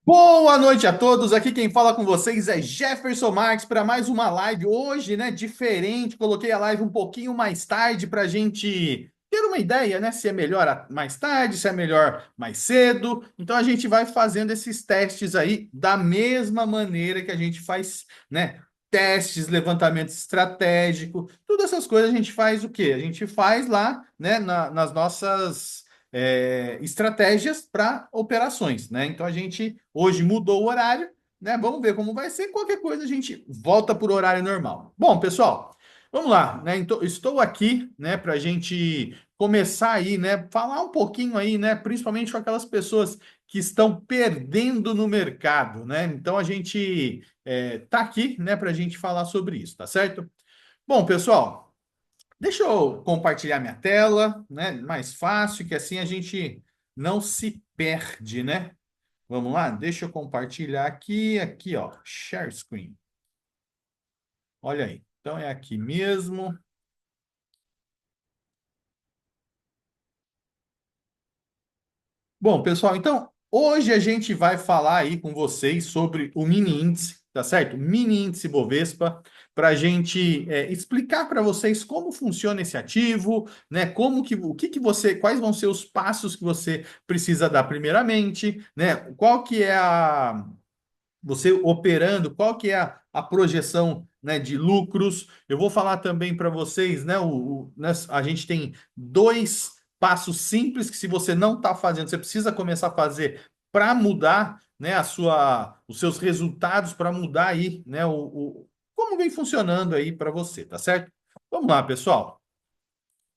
Boa noite a todos. Aqui quem fala com vocês é Jefferson Marques para mais uma live. Hoje, né, diferente, coloquei a live um pouquinho mais tarde para a gente ter uma ideia, né, se é melhor mais tarde, se é melhor mais cedo. Então a gente vai fazendo esses testes aí da mesma maneira que a gente faz, né, testes, levantamento estratégico, todas essas coisas a gente faz o quê? A gente faz lá, né, nas nossas estratégias para operações, né? Então a gente hoje mudou o horário, né? Vamos ver como vai ser. Qualquer coisa a gente volta para o horário normal. Bom, pessoal, vamos lá, né? Então, estou aqui, né, para a gente começar aí, né? Falar um pouquinho aí, né? Principalmente com aquelas pessoas que estão perdendo no mercado, né? Então a gente tá aqui, né, para a gente falar sobre isso, tá certo? Bom, pessoal. Deixa eu compartilhar minha tela, né? Mais fácil, que assim a gente não se perde, né? Vamos lá? Deixa eu compartilhar aqui, ó, share screen. Olha aí. Então é aqui mesmo. Bom, pessoal, então hoje a gente vai falar aí com vocês sobre o mini índice, tá certo? Mini índice Bovespa, para a gente explicar para vocês como funciona esse ativo, né? O que que você, quais vão ser os passos que você precisa dar primeiramente, né? Qual que é você operando, qual que é a projeção, né, de lucros. Eu vou falar também para vocês, né, né, a gente tem dois passos simples que se você não está fazendo, você precisa começar a fazer para mudar, né, os seus resultados, para mudar aí, né, como vem funcionando aí para você, tá certo? Vamos lá, pessoal.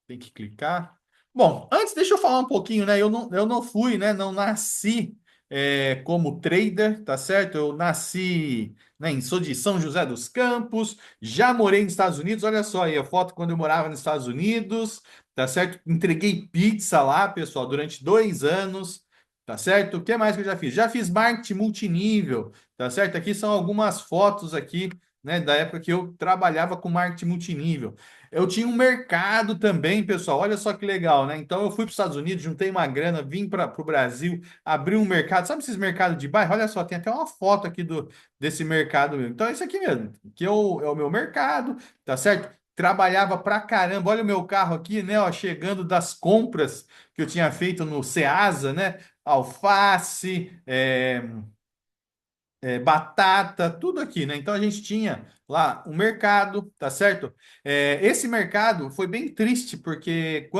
Tem que clicar. Bom, antes deixa eu falar um pouquinho, né? Eu não fui, né? Não nasci como trader, tá certo? Eu nasci, né? Sou de São José dos Campos, já morei nos Estados Unidos. Olha só aí a foto quando eu morava nos Estados Unidos, tá certo? Entreguei pizza lá, pessoal, durante 2 anos, tá certo? O que mais que eu já fiz? Já fiz marketing multinível, tá certo? Aqui são algumas fotos aqui, né? Da época que eu trabalhava com marketing multinível. Eu tinha um mercado também, pessoal. Olha só que legal, né? Então eu fui para os Estados Unidos, juntei uma grana, vim para o Brasil, abri um mercado. Sabe esses mercados de bairro? Olha só, tem até uma foto aqui desse mercado mesmo. Então é isso aqui mesmo, que é o meu mercado, tá certo? Trabalhava pra caramba. Olha o meu carro aqui, né? Ó, chegando das compras que eu tinha feito no Ceasa, né? Alface, batata, tudo aqui, né? Então a gente tinha lá um mercado, tá certo? Esse mercado foi bem triste, porque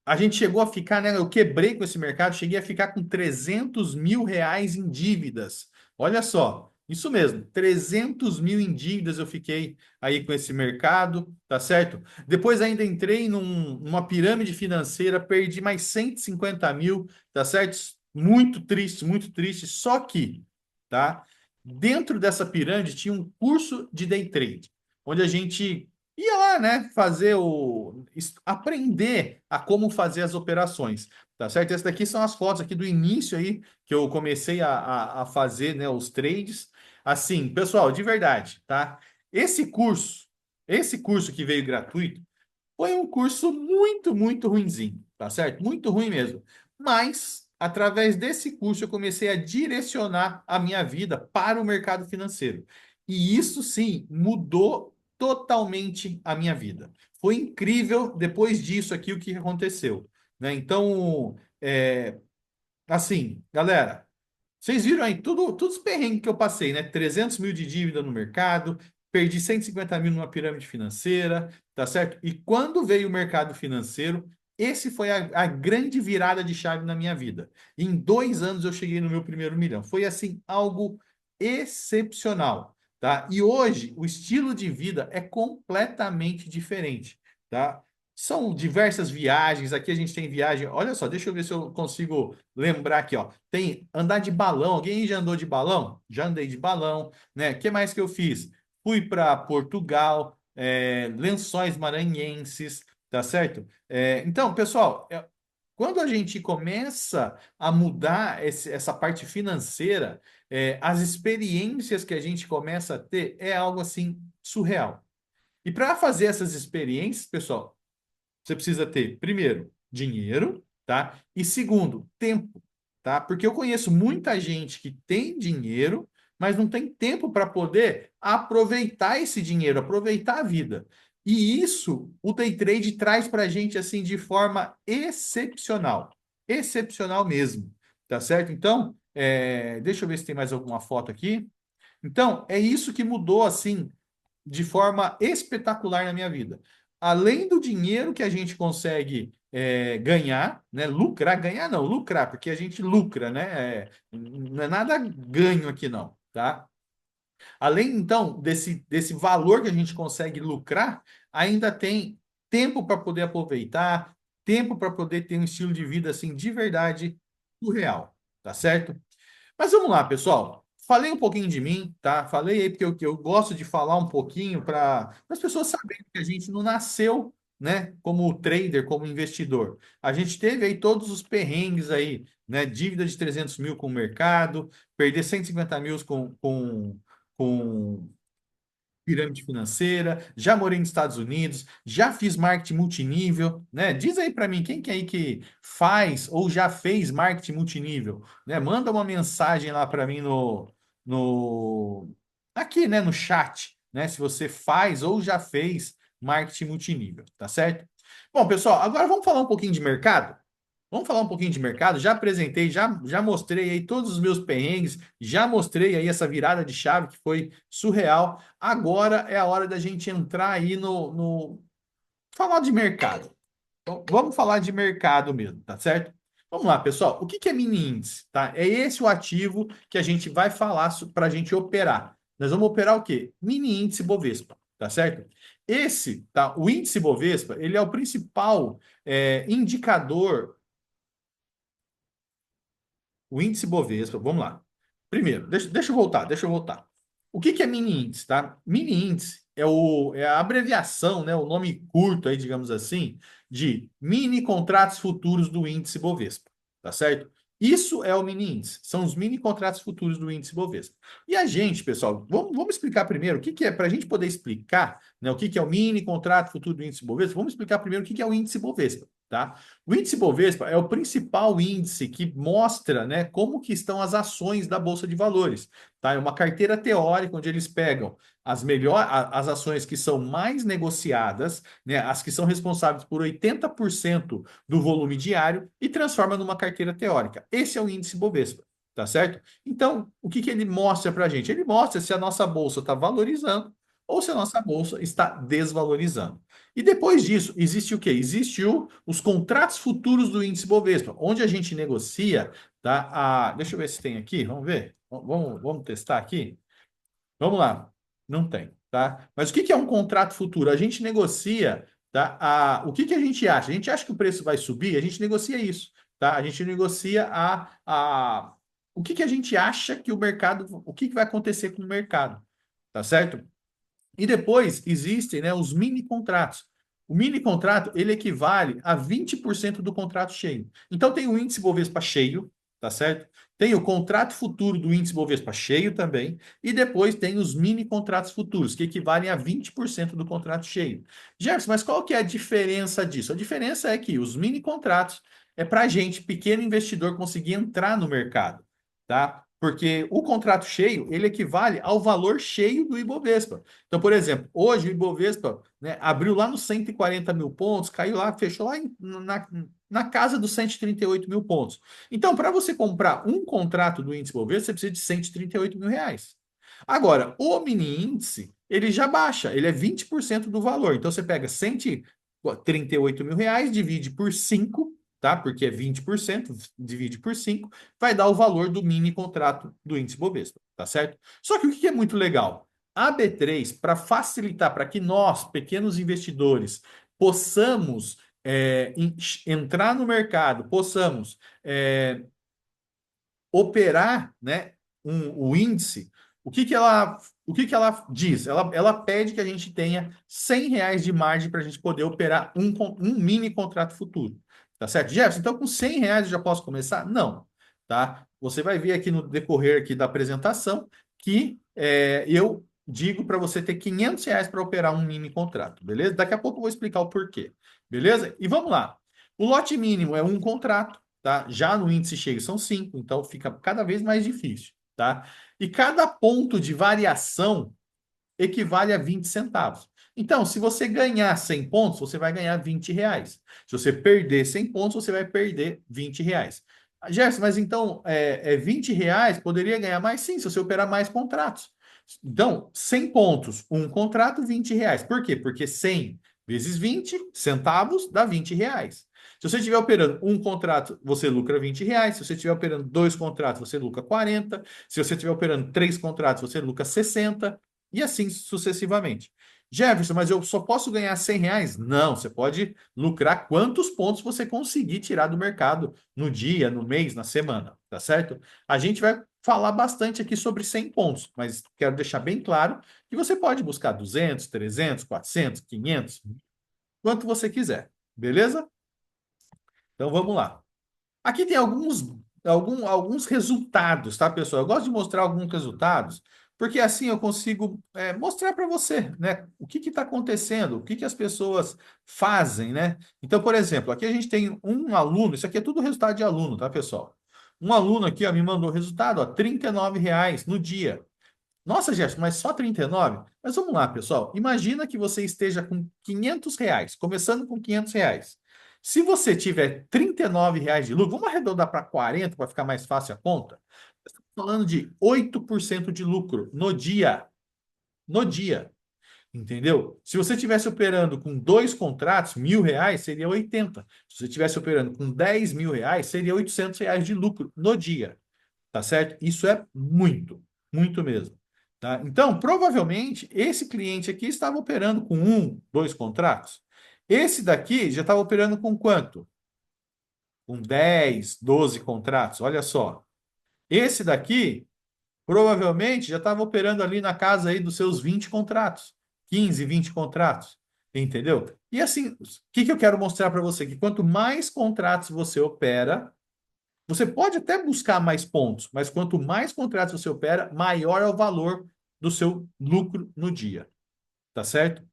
a gente chegou a ficar, né? Eu quebrei com esse mercado, cheguei a ficar com 300 mil reais em dívidas. Olha só, isso mesmo, 300 mil em dívidas eu fiquei aí com esse mercado, tá certo? Depois ainda entrei numa pirâmide financeira, perdi mais 150 mil, tá certo? Muito triste, muito triste. Só que, tá? Dentro dessa pirâmide tinha um curso de day trade, onde a gente ia lá, né, aprender a como fazer as operações, tá certo? Essas daqui são as fotos aqui do início aí que eu comecei a fazer, né, os trades. Assim, pessoal, de verdade, tá? Esse curso, esse curso que veio gratuito, foi um curso muito, muito ruinzinho, tá certo? Muito ruim mesmo. Mas, através desse curso, eu comecei a direcionar a minha vida para o mercado financeiro. E isso sim mudou totalmente a minha vida. Foi incrível depois disso aqui o que aconteceu, né? Então, assim, galera. Vocês viram aí todos os perrengues que eu passei, né? 300 mil de dívida no mercado, perdi 150 mil numa pirâmide financeira, tá certo? E quando veio o mercado financeiro, esse foi a grande virada de chave na minha vida. Em 2 anos eu cheguei no meu primeiro milhão. Foi assim, algo excepcional, tá? E hoje o estilo de vida é completamente diferente, tá? São diversas viagens. Aqui a gente tem viagem. Olha só, deixa eu ver se eu consigo lembrar aqui, ó. Tem andar de balão. Alguém já andou de balão? Já andei de balão, né? O que mais que eu fiz? Fui para Portugal, Lençóis Maranhenses, tá certo? Então, pessoal, quando a gente começa a mudar essa parte financeira, as experiências que a gente começa a ter é algo assim surreal. E para fazer essas experiências, pessoal, você precisa ter, primeiro, dinheiro, tá? E segundo, tempo, tá? Porque eu conheço muita gente que tem dinheiro, mas não tem tempo para poder aproveitar esse dinheiro, aproveitar a vida. E isso o day trade traz para a gente assim de forma excepcional, excepcional mesmo, tá certo? Então, deixa eu ver se tem mais alguma foto aqui. Então, é isso que mudou assim de forma espetacular na minha vida. Além do dinheiro que a gente consegue ganhar, né? Lucrar, ganhar não, lucrar, porque a gente lucra, né? Não é nada ganho aqui, não, tá? Além, então, desse valor que a gente consegue lucrar, ainda tem tempo para poder aproveitar, tempo para poder ter um estilo de vida assim de verdade surreal, tá certo? Mas vamos lá, pessoal. Falei um pouquinho de mim, tá? Falei aí porque eu gosto de falar um pouquinho para as pessoas saberem que a gente não nasceu, né, como trader, como investidor. A gente teve aí todos os perrengues aí, né? Dívida de 300 mil com o mercado, perder 150 mil com pirâmide financeira, já morei nos Estados Unidos, já fiz marketing multinível, né? Diz aí para mim, quem que é aí que faz ou já fez marketing multinível, né? Manda uma mensagem lá para mim no aqui, né, no chat, né? Se você faz ou já fez marketing multinível, tá certo? Bom, pessoal, agora vamos falar um pouquinho de mercado? Vamos falar um pouquinho de mercado? Já apresentei, já mostrei aí todos os meus perrengues, já mostrei aí essa virada de chave que foi surreal. Agora é a hora da gente entrar aí falar de mercado. Então, vamos falar de mercado mesmo, tá certo? Vamos lá, pessoal. O que que é mini índice, tá? É esse o ativo que a gente vai falar para a gente operar. Nós vamos operar o quê? Mini índice Bovespa, tá certo? Esse, tá? O índice Bovespa, ele é o principal indicador. O índice Bovespa, vamos lá. Primeiro, deixa eu voltar. O que que é mini índice, tá? Mini índice é a abreviação, né, o nome curto aí, digamos assim, de mini contratos futuros do índice Bovespa, tá certo? Isso é o mini índice, são os mini contratos futuros do índice Bovespa. E a gente, pessoal, vamos explicar primeiro o que que é, para a gente poder explicar, né, o que que é o mini contrato futuro do índice Bovespa, vamos explicar primeiro o que que é o índice Bovespa, tá? O índice Bovespa é o principal índice que mostra, né, como que estão as ações da Bolsa de Valores, tá? É uma carteira teórica onde eles pegam as ações que são mais negociadas, né, as que são responsáveis por 80% do volume diário e transforma numa carteira teórica. Esse é o índice Bovespa, tá certo? Então, o que que ele mostra para a gente? Ele mostra se a nossa bolsa está valorizando ou se a nossa bolsa está desvalorizando. E depois disso, existe o quê? Existiu os contratos futuros do índice Bovespa, onde a gente negocia, tá? Deixa eu ver se tem aqui, vamos ver. Vamos testar aqui. Vamos lá. Não tem, tá? Mas o que que é um contrato futuro? A gente negocia, tá? O que que a gente acha? A gente acha que o preço vai subir, a gente negocia isso, tá? A gente negocia o que que a gente acha que o que que vai acontecer com o mercado, tá certo? E depois existem, né, os mini contratos. O mini contrato, ele equivale a 20% do contrato cheio. Então tem o índice Bovespa cheio, tá certo? Tem o contrato futuro do índice Bovespa cheio também, e depois tem os mini contratos futuros, que equivalem a 20% do contrato cheio. Jefferson, mas qual que é a diferença disso? A diferença é que os mini contratos é para a gente, pequeno investidor, conseguir entrar no mercado, tá? Porque o contrato cheio, ele equivale ao valor cheio do Ibovespa. Então, por exemplo, hoje o Ibovespa, né, abriu lá nos 140 mil pontos, caiu lá, fechou lá na casa dos 138 mil pontos. Então, para você comprar um contrato do índice Ibovespa, você precisa de 138 mil reais. Agora, o mini índice, ele já baixa, ele é 20% do valor. Então, você pega 138 mil reais, divide por 5, tá? Porque é 20%, divide por 5, vai dar o valor do mini contrato do índice Bovespa, tá certo? Só que o que é muito legal? A B3, para facilitar, para que nós, pequenos investidores, possamos entrar no mercado, possamos operar, né, o índice, o que que ela diz? Ela pede que a gente tenha 100 reais de margem para a gente poder operar um mini contrato futuro. Tá certo, Jefferson? Então, com 100 reais eu já posso começar? Não, tá? Você vai ver aqui no decorrer aqui da apresentação que eu digo para você ter 500 reais para operar um mini contrato, beleza? Daqui a pouco eu vou explicar o porquê, beleza? E vamos lá. O lote mínimo é um contrato, tá? Já no índice Cheio são 5, então fica cada vez mais difícil, tá? E cada ponto de variação equivale a 20 centavos. Então, se você ganhar 100 pontos, você vai ganhar 20 reais. Se você perder 100 pontos, você vai perder 20 reais. Gerson, mas então 20 reais poderia ganhar mais? Sim, se você operar mais contratos. Então, 100 pontos, um contrato, 20 reais. Por quê? Porque 100 vezes 20 centavos dá 20 reais. Se você estiver operando um contrato, você lucra 20 reais. Se você estiver operando dois contratos, você lucra 40. Se você estiver operando três contratos, você lucra 60. E assim sucessivamente. Jefferson, mas eu só posso ganhar 100 reais? Não, você pode lucrar quantos pontos você conseguir tirar do mercado no dia, no mês, na semana, tá certo? A gente vai falar bastante aqui sobre 100 pontos, mas quero deixar bem claro que você pode buscar 200, 300, 400, 500, quanto você quiser, beleza? Então vamos lá. Aqui tem alguns resultados, tá, pessoal? Eu gosto de mostrar alguns resultados, porque assim eu consigo mostrar para você, né, o que está acontecendo, o que as pessoas fazem, né? Então, por exemplo, aqui a gente tem um aluno, isso aqui é tudo resultado de aluno, tá, pessoal? Um aluno aqui, ó, me mandou o resultado, ó, R$ 39 no dia. Nossa, Gerson, mas só 39? Mas vamos lá, pessoal. Imagina que você esteja com R$ 500, começando com R$ 500. Se você tiver R$ 39 de lucro, vamos arredondar para 40 para ficar mais fácil a conta. Estamos falando de 8% de lucro no dia. No dia. Entendeu? Se você estivesse operando com dois contratos, R$ 1.000, seria 80. Se você estivesse operando com R$ 10.000, seria R$ 800 de lucro no dia. Tá certo? Isso é muito, muito mesmo. Tá? Então, provavelmente, esse cliente aqui estava operando com um, dois contratos. Esse daqui já estava operando com quanto? Com 10, 12 contratos. Olha só. Esse daqui, provavelmente, já estava operando ali na casa aí dos seus 20 contratos. 15, 20 contratos. Entendeu? E assim, o que eu quero mostrar para você? Que quanto mais contratos você opera, você pode até buscar mais pontos, mas quanto mais contratos você opera, maior é o valor do seu lucro no dia. Tá certo?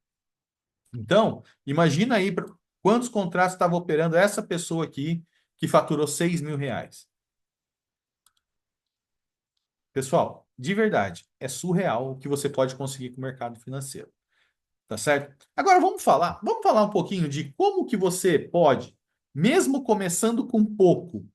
Então, imagina aí quantos contratos estava operando essa pessoa aqui que faturou R$ 6.000. Pessoal, de verdade, é surreal o que você pode conseguir com o mercado financeiro. Tá certo? Agora vamos falar um pouquinho de como que você pode, mesmo começando com pouco,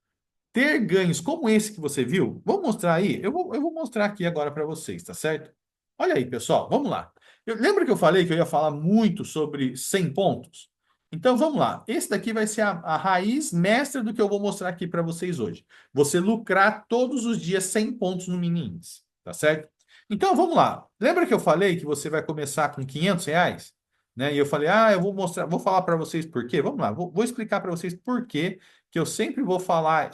ter ganhos como esse que você viu. Vou mostrar aí, eu vou mostrar aqui agora para vocês, tá certo? Olha aí, pessoal, vamos lá. Lembra que eu falei que eu ia falar muito sobre 100 pontos? Então vamos lá. Esse daqui vai ser a raiz mestra do que eu vou mostrar aqui para vocês hoje. Você lucrar todos os dias 100 pontos no mini índice, tá certo? Então vamos lá. Lembra que eu falei que você vai começar com R$ 500? Né? E eu falei, eu vou mostrar, vou falar para vocês por quê. Vamos lá, vou explicar para vocês por quê que eu sempre vou falar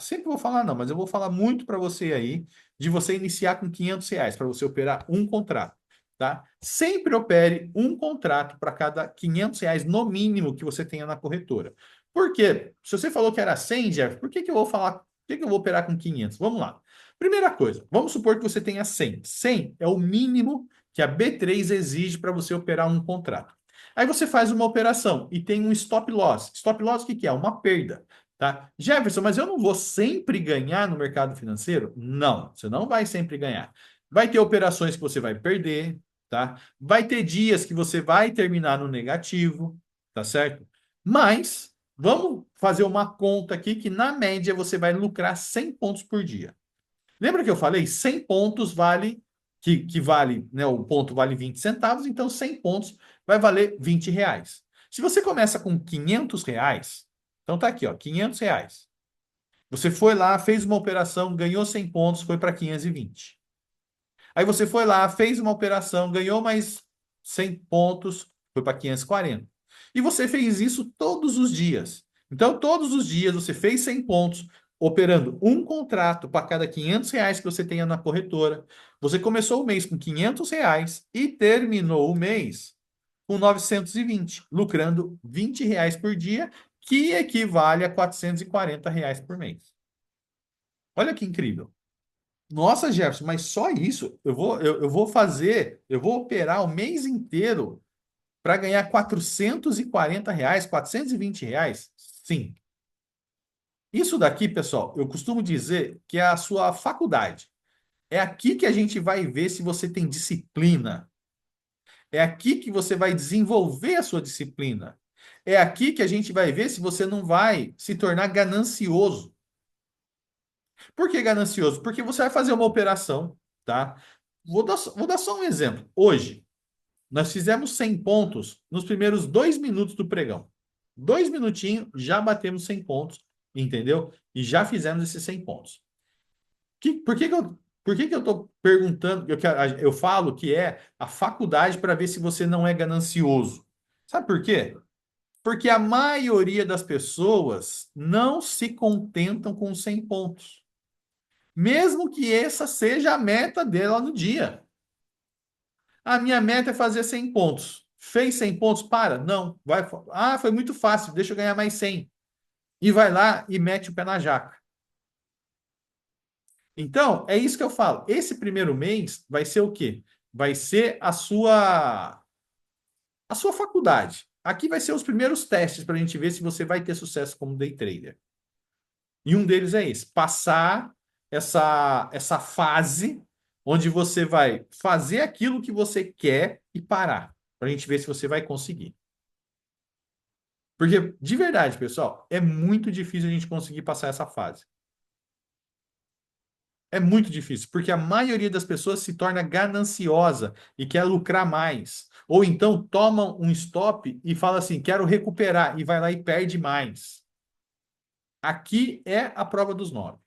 não, mas eu vou falar muito para você aí de você iniciar com R$ 500 para você operar um contrato, tá? Sempre opere um contrato para cada R$ 500 no mínimo que você tenha na corretora. Por quê? Se você falou que era 100, Jeff, por que que eu vou falar, por que que eu vou operar com 500? Vamos lá. Primeira coisa, vamos supor que você tenha 100. 100 é o mínimo que a B3 exige para você operar um contrato. Aí você faz uma operação e tem um stop loss. Stop loss o que que é? Uma perda. Tá? Jefferson, mas eu não vou sempre ganhar no mercado financeiro? Não, você não vai sempre ganhar. Vai ter operações que você vai perder, tá? Vai ter dias que você vai terminar no negativo, tá certo? Mas vamos fazer uma conta aqui que na média você vai lucrar 100 pontos por dia. Lembra que eu falei? 100 pontos vale que vale, né? O ponto vale 20 centavos, então 100 pontos vai valer R$ 20. Se você começa com R$ 500, então tá aqui, ó, R$ 500. Você foi lá, fez uma operação, ganhou 100 pontos, foi para 520. Aí você foi lá, fez uma operação, ganhou mais 100 pontos, foi para 540. E você fez isso todos os dias. Então, todos os dias você fez 100 pontos, operando um contrato para cada R$ 500 que você tenha na corretora. Você começou o mês com R$ 500 e terminou o mês com 920, lucrando R$ 20 por dia, que equivale a R$ 440 por mês. Olha que incrível. Nossa, Jefferson, mas só isso? Eu vou operar o mês inteiro para ganhar R$ 440, R$ 420? Sim. Isso daqui, pessoal, eu costumo dizer que é a sua faculdade. É aqui que a gente vai ver se você tem disciplina. É aqui que você vai desenvolver a sua disciplina. É aqui que a gente vai ver se você não vai se tornar ganancioso. Por que ganancioso? Porque você vai fazer uma operação, tá? Vou dar só um exemplo. Hoje, nós fizemos 100 pontos nos primeiros 2 minutos do pregão. 2 minutinhos, já batemos 100 pontos, entendeu? E já fizemos esses 100 pontos. Por que que eu estou perguntando? Eu falo que é a faculdade para ver se você não é ganancioso. Sabe por quê? Porque a maioria das pessoas não se contentam com 100 pontos. Mesmo que essa seja a meta dela no dia. A minha meta é fazer 100 pontos. Fez 100 pontos? Para. Não. Vai. Ah, foi muito fácil. Deixa eu ganhar mais 100. E vai lá e mete o pé na jaca. Então, é isso que eu falo. Esse primeiro mês vai ser o quê? Vai ser a sua faculdade. Aqui vai ser os primeiros testes para a gente ver se você vai ter sucesso como day trader. E um deles é esse: passar essa fase onde você vai fazer aquilo que você quer e parar, para a gente ver se você vai conseguir. Porque, de verdade, pessoal, é muito difícil a gente conseguir passar essa fase. É muito difícil, porque a maioria das pessoas se torna gananciosa e quer lucrar mais. Ou então toma um stop e fala assim: quero recuperar, e vai lá e perde mais. Aqui é a prova dos nove.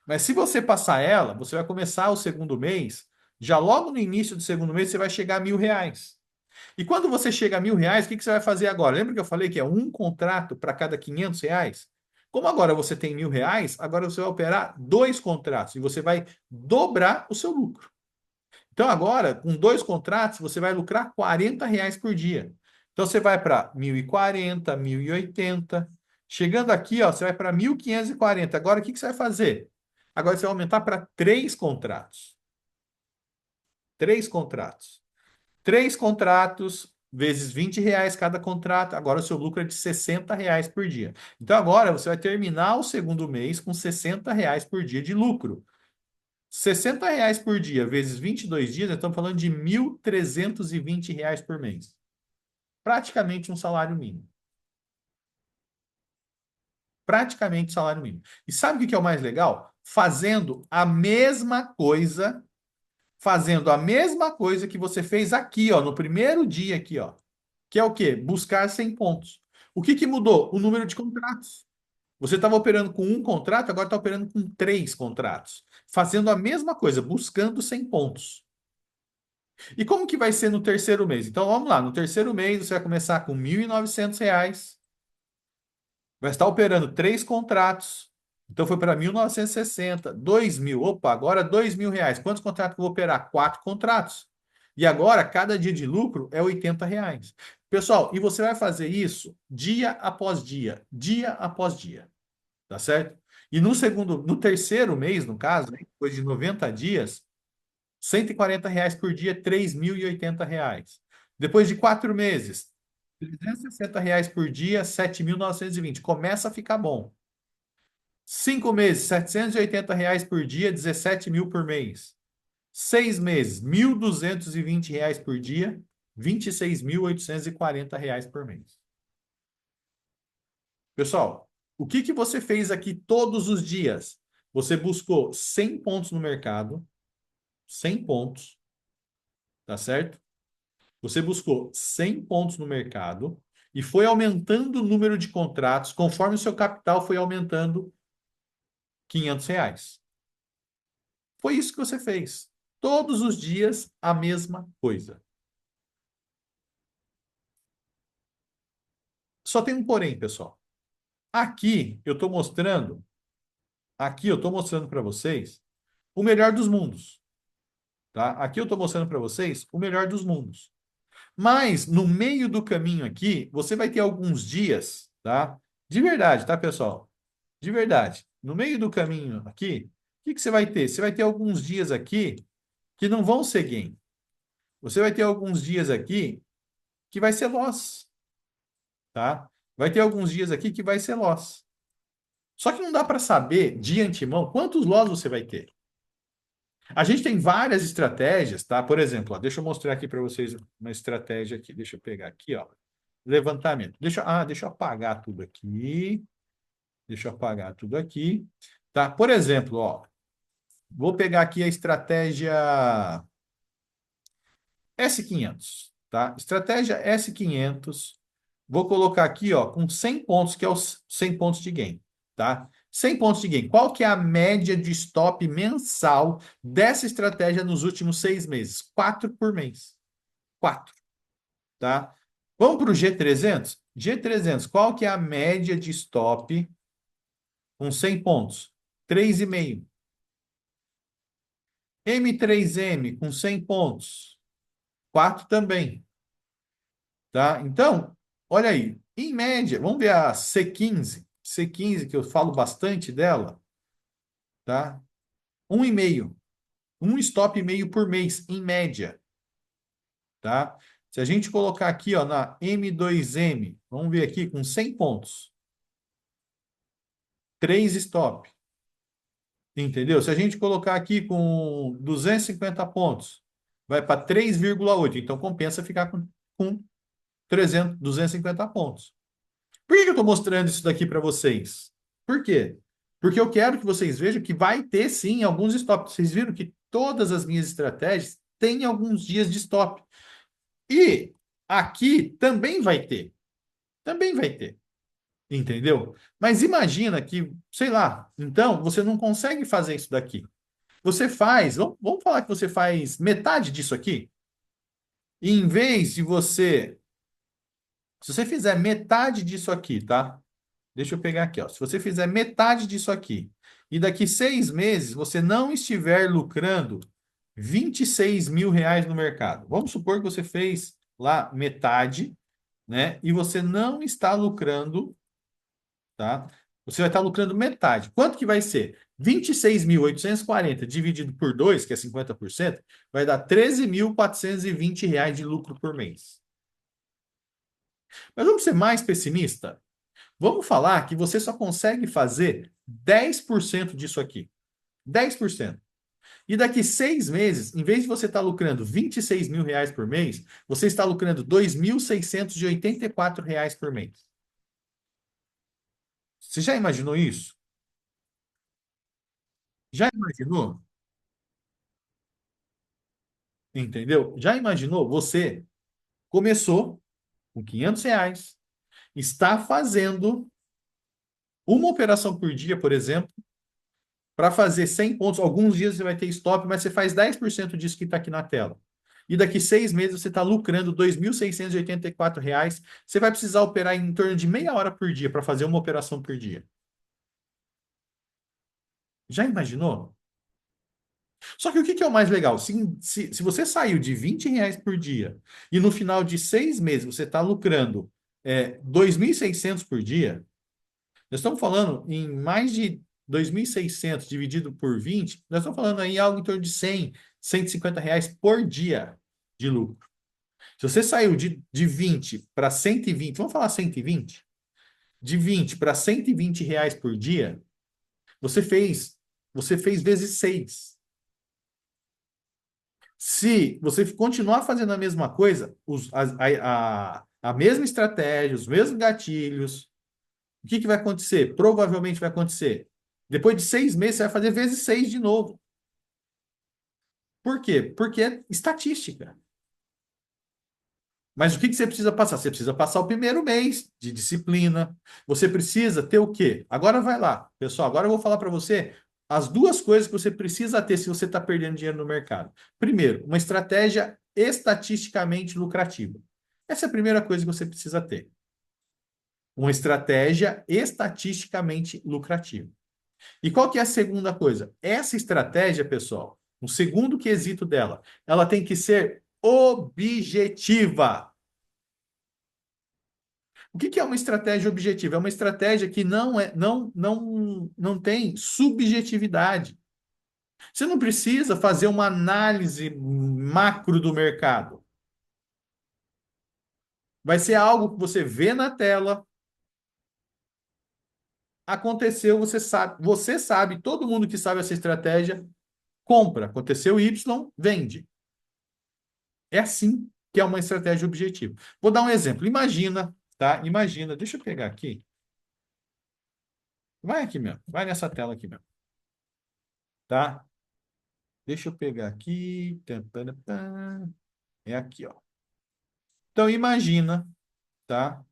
Mas se você passar ela, você vai começar o segundo mês, já logo no início do segundo mês, você vai chegar a R$ 1.000. E quando você chega a R$ 1.000, o que que você vai fazer agora? Lembra que eu falei que é um contrato para cada R$ 500? Como agora você tem R$ 1.000, agora você vai operar dois contratos e você vai dobrar o seu lucro. Então agora, com dois contratos, você vai lucrar R$ 40 por dia. Então você vai para 1.040, 1.080. Chegando aqui, ó, você vai para 1.540. Agora o que que você vai fazer? Agora você vai aumentar para três contratos. Três contratos. Três contratos vezes R$ 20 cada contrato. Agora o seu lucro é de R$ 60 por dia. Então agora você vai terminar o segundo mês com R$ 60 por dia de lucro. R$ 60 por dia vezes 22 dias, nós estamos falando de R$ 1.320 por mês. Praticamente um salário mínimo. Praticamente salário mínimo. E sabe o que é o mais legal? Fazendo a mesma coisa que você fez aqui, ó, no primeiro dia aqui, ó, que é o quê? Buscar 100 pontos. O que que mudou? O número de contratos. Você estava operando com um contrato, agora está operando com três contratos. Fazendo a mesma coisa, buscando 100 pontos. E como que vai ser no terceiro mês? Então vamos lá, no terceiro mês você vai começar com R$ 1.900, vai estar operando três contratos. Então foi para 1.960, 2.000. Opa, agora R$ 2.000. Quantos contratos que eu vou operar? Quatro contratos. E agora, cada dia de lucro é R$ 80. Pessoal, e você vai fazer isso dia após dia, tá certo? E no terceiro mês, no caso, né, depois de 90 dias, R$ 140 por dia, R$ 3.080. Depois de 4 meses, R$ 360 por dia, 7.920. Começa a ficar bom. 5 meses, R$ 780 por dia, 17 mil por mês. 6 meses, R$ 1.220 por dia, R$ 26.840 por mês. Pessoal, o que que você fez aqui todos os dias? Você buscou 100 pontos no mercado, 100 pontos, tá certo? Você buscou 100 pontos no mercado e foi aumentando o número de contratos conforme o seu capital foi aumentando R$ 500. Foi isso que você fez. Todos os dias a mesma coisa. Só tem um porém, pessoal. Aqui eu estou mostrando para vocês o melhor dos mundos, tá? Aqui eu estou mostrando para vocês o melhor dos mundos. Mas no meio do caminho aqui, você vai ter alguns dias, tá? De verdade, tá, pessoal? De verdade. No meio do caminho aqui, o que que você vai ter? Você vai ter alguns dias aqui que não vão ser gain. Você vai ter alguns dias aqui que vai ser loss, tá? Vai ter alguns dias aqui que vai ser loss. Só que não dá para saber de antemão quantos loss você vai ter. A gente tem várias estratégias, tá? Por exemplo, ó, deixa eu mostrar aqui para vocês uma estratégia aqui. Deixa eu pegar aqui, ó. Levantamento. Deixa eu apagar tudo aqui. Deixa eu apagar tudo aqui. Tá? Por exemplo, ó, vou pegar aqui a estratégia S500, tá? Estratégia S500. Vou colocar aqui, ó, com 100 pontos, que é os 100 pontos de gain, tá? 100 pontos de gain. Qual que é a média de stop mensal dessa estratégia nos últimos 6 meses? 4 por mês. 4, tá? Vamos para o G300? G300, qual que é a média de stop com 100 pontos? 3,5. M3M com 100 pontos. 4 também, tá? Então, olha aí, em média, vamos ver a C15. C15, que eu falo bastante dela, tá? 1,5. Um stop e meio por mês, em média, tá? Se a gente colocar aqui, ó, na M2M, vamos ver aqui, com 100 pontos, 3 stop, entendeu? Se a gente colocar aqui com 250 pontos, vai para 3,8. Então compensa ficar com 300, 250 pontos. Por que eu estou mostrando isso daqui para vocês? Por quê? Porque eu quero que vocês vejam que vai ter sim alguns stops. Vocês viram que todas as minhas estratégias têm alguns dias de stop. E aqui também vai ter. Também vai ter. Entendeu? Mas imagina que, sei lá, então você não consegue fazer isso daqui. Você faz, vamos falar que você faz metade disso aqui. E em vez de você, se você fizer metade disso aqui, tá? Deixa eu pegar aqui, ó. Se você fizer metade disso aqui e daqui 6 meses você não estiver lucrando 26 mil reais no mercado. Vamos supor que você fez lá metade, né? E você não está lucrando, tá? Você vai estar lucrando metade. Quanto que vai ser? 26.840 dividido por 2, que é 50%, vai dar 13.420 reais de lucro por mês. Mas vamos ser mais pessimista? Vamos falar que você só consegue fazer 10% disso aqui. 10%. E daqui 6 meses, em vez de você estar lucrando 26 mil reais por mês, você está lucrando 2.684 reais por mês. Você já imaginou isso? Já imaginou? Entendeu? Já imaginou? Você começou com 500 reais, está fazendo uma operação por dia, por exemplo, para fazer 100 pontos. Alguns dias você vai ter stop, mas você faz 10% disso que está aqui na tela. E daqui 6 meses você está lucrando R$ 2.684. Você vai precisar operar em torno de meia hora por dia para fazer uma operação por dia. Já imaginou? Só que o que que é o mais legal? Se você saiu de 20 reais por dia e no final de 6 meses você está lucrando 2.600 por dia, nós estamos falando em mais de 2.600 dividido por 20, nós estamos falando aí algo em torno de 100, 150 reais por dia de lucro. Se você saiu de 20 para 120, vamos falar 120? De 20 para 120 reais por dia, você fez, você fez vezes 6. Se você continuar fazendo a mesma coisa, a mesma estratégia, os mesmos gatilhos, o que que vai acontecer? Provavelmente vai acontecer. Depois de 6 meses, você vai fazer vezes 6 de novo. Por quê? Porque é estatística. Mas o que que você precisa passar? Você precisa passar o primeiro mês de disciplina. Você precisa ter o quê? Agora vai lá, pessoal. Agora eu vou falar para você as duas coisas que você precisa ter se você está perdendo dinheiro no mercado. Primeiro, uma estratégia estatisticamente lucrativa. Essa é a primeira coisa que você precisa ter. Uma estratégia estatisticamente lucrativa. E qual que é a segunda coisa? Essa estratégia, pessoal, o segundo quesito dela, ela tem que ser objetiva. O que que é uma estratégia objetiva? É uma estratégia que não tem subjetividade. Você não precisa fazer uma análise macro do mercado. Vai ser algo que você vê na tela, aconteceu, você sabe, todo mundo que sabe essa estratégia compra. Aconteceu Y, vende. É assim que é uma estratégia objetiva. Vou dar um exemplo. Imagina, tá? Imagina, deixa eu pegar aqui. Vai aqui mesmo, vai nessa tela aqui mesmo, tá? Deixa eu pegar aqui. Tam, tam, tam. É aqui, ó. Então imagina, tá?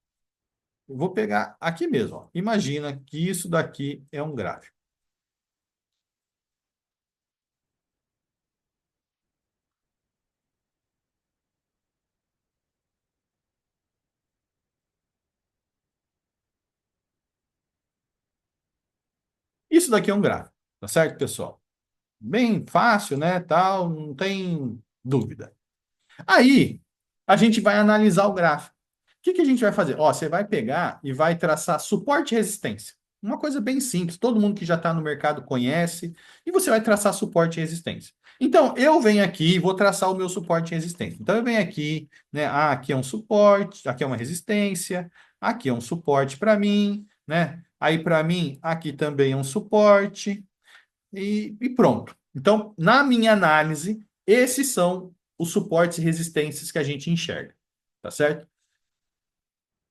Eu vou pegar aqui mesmo, ó. Imagina que isso daqui é um gráfico. Isso daqui é um gráfico, tá certo, pessoal? Bem fácil, né? Tal, não tem dúvida. Aí, a gente vai analisar o gráfico. O que que a gente vai fazer? Ó, você vai pegar e vai traçar suporte e resistência. Uma coisa bem simples, todo mundo que já está no mercado conhece, e você vai traçar suporte e resistência. Então, eu venho aqui e vou traçar o meu suporte e resistência. Então, eu venho aqui, né? Ah, aqui é um suporte, aqui é uma resistência, aqui é um suporte para mim, né? Aí, para mim, aqui também é um suporte e pronto. Então, na minha análise, esses são os suportes e resistências que a gente enxerga. Tá certo?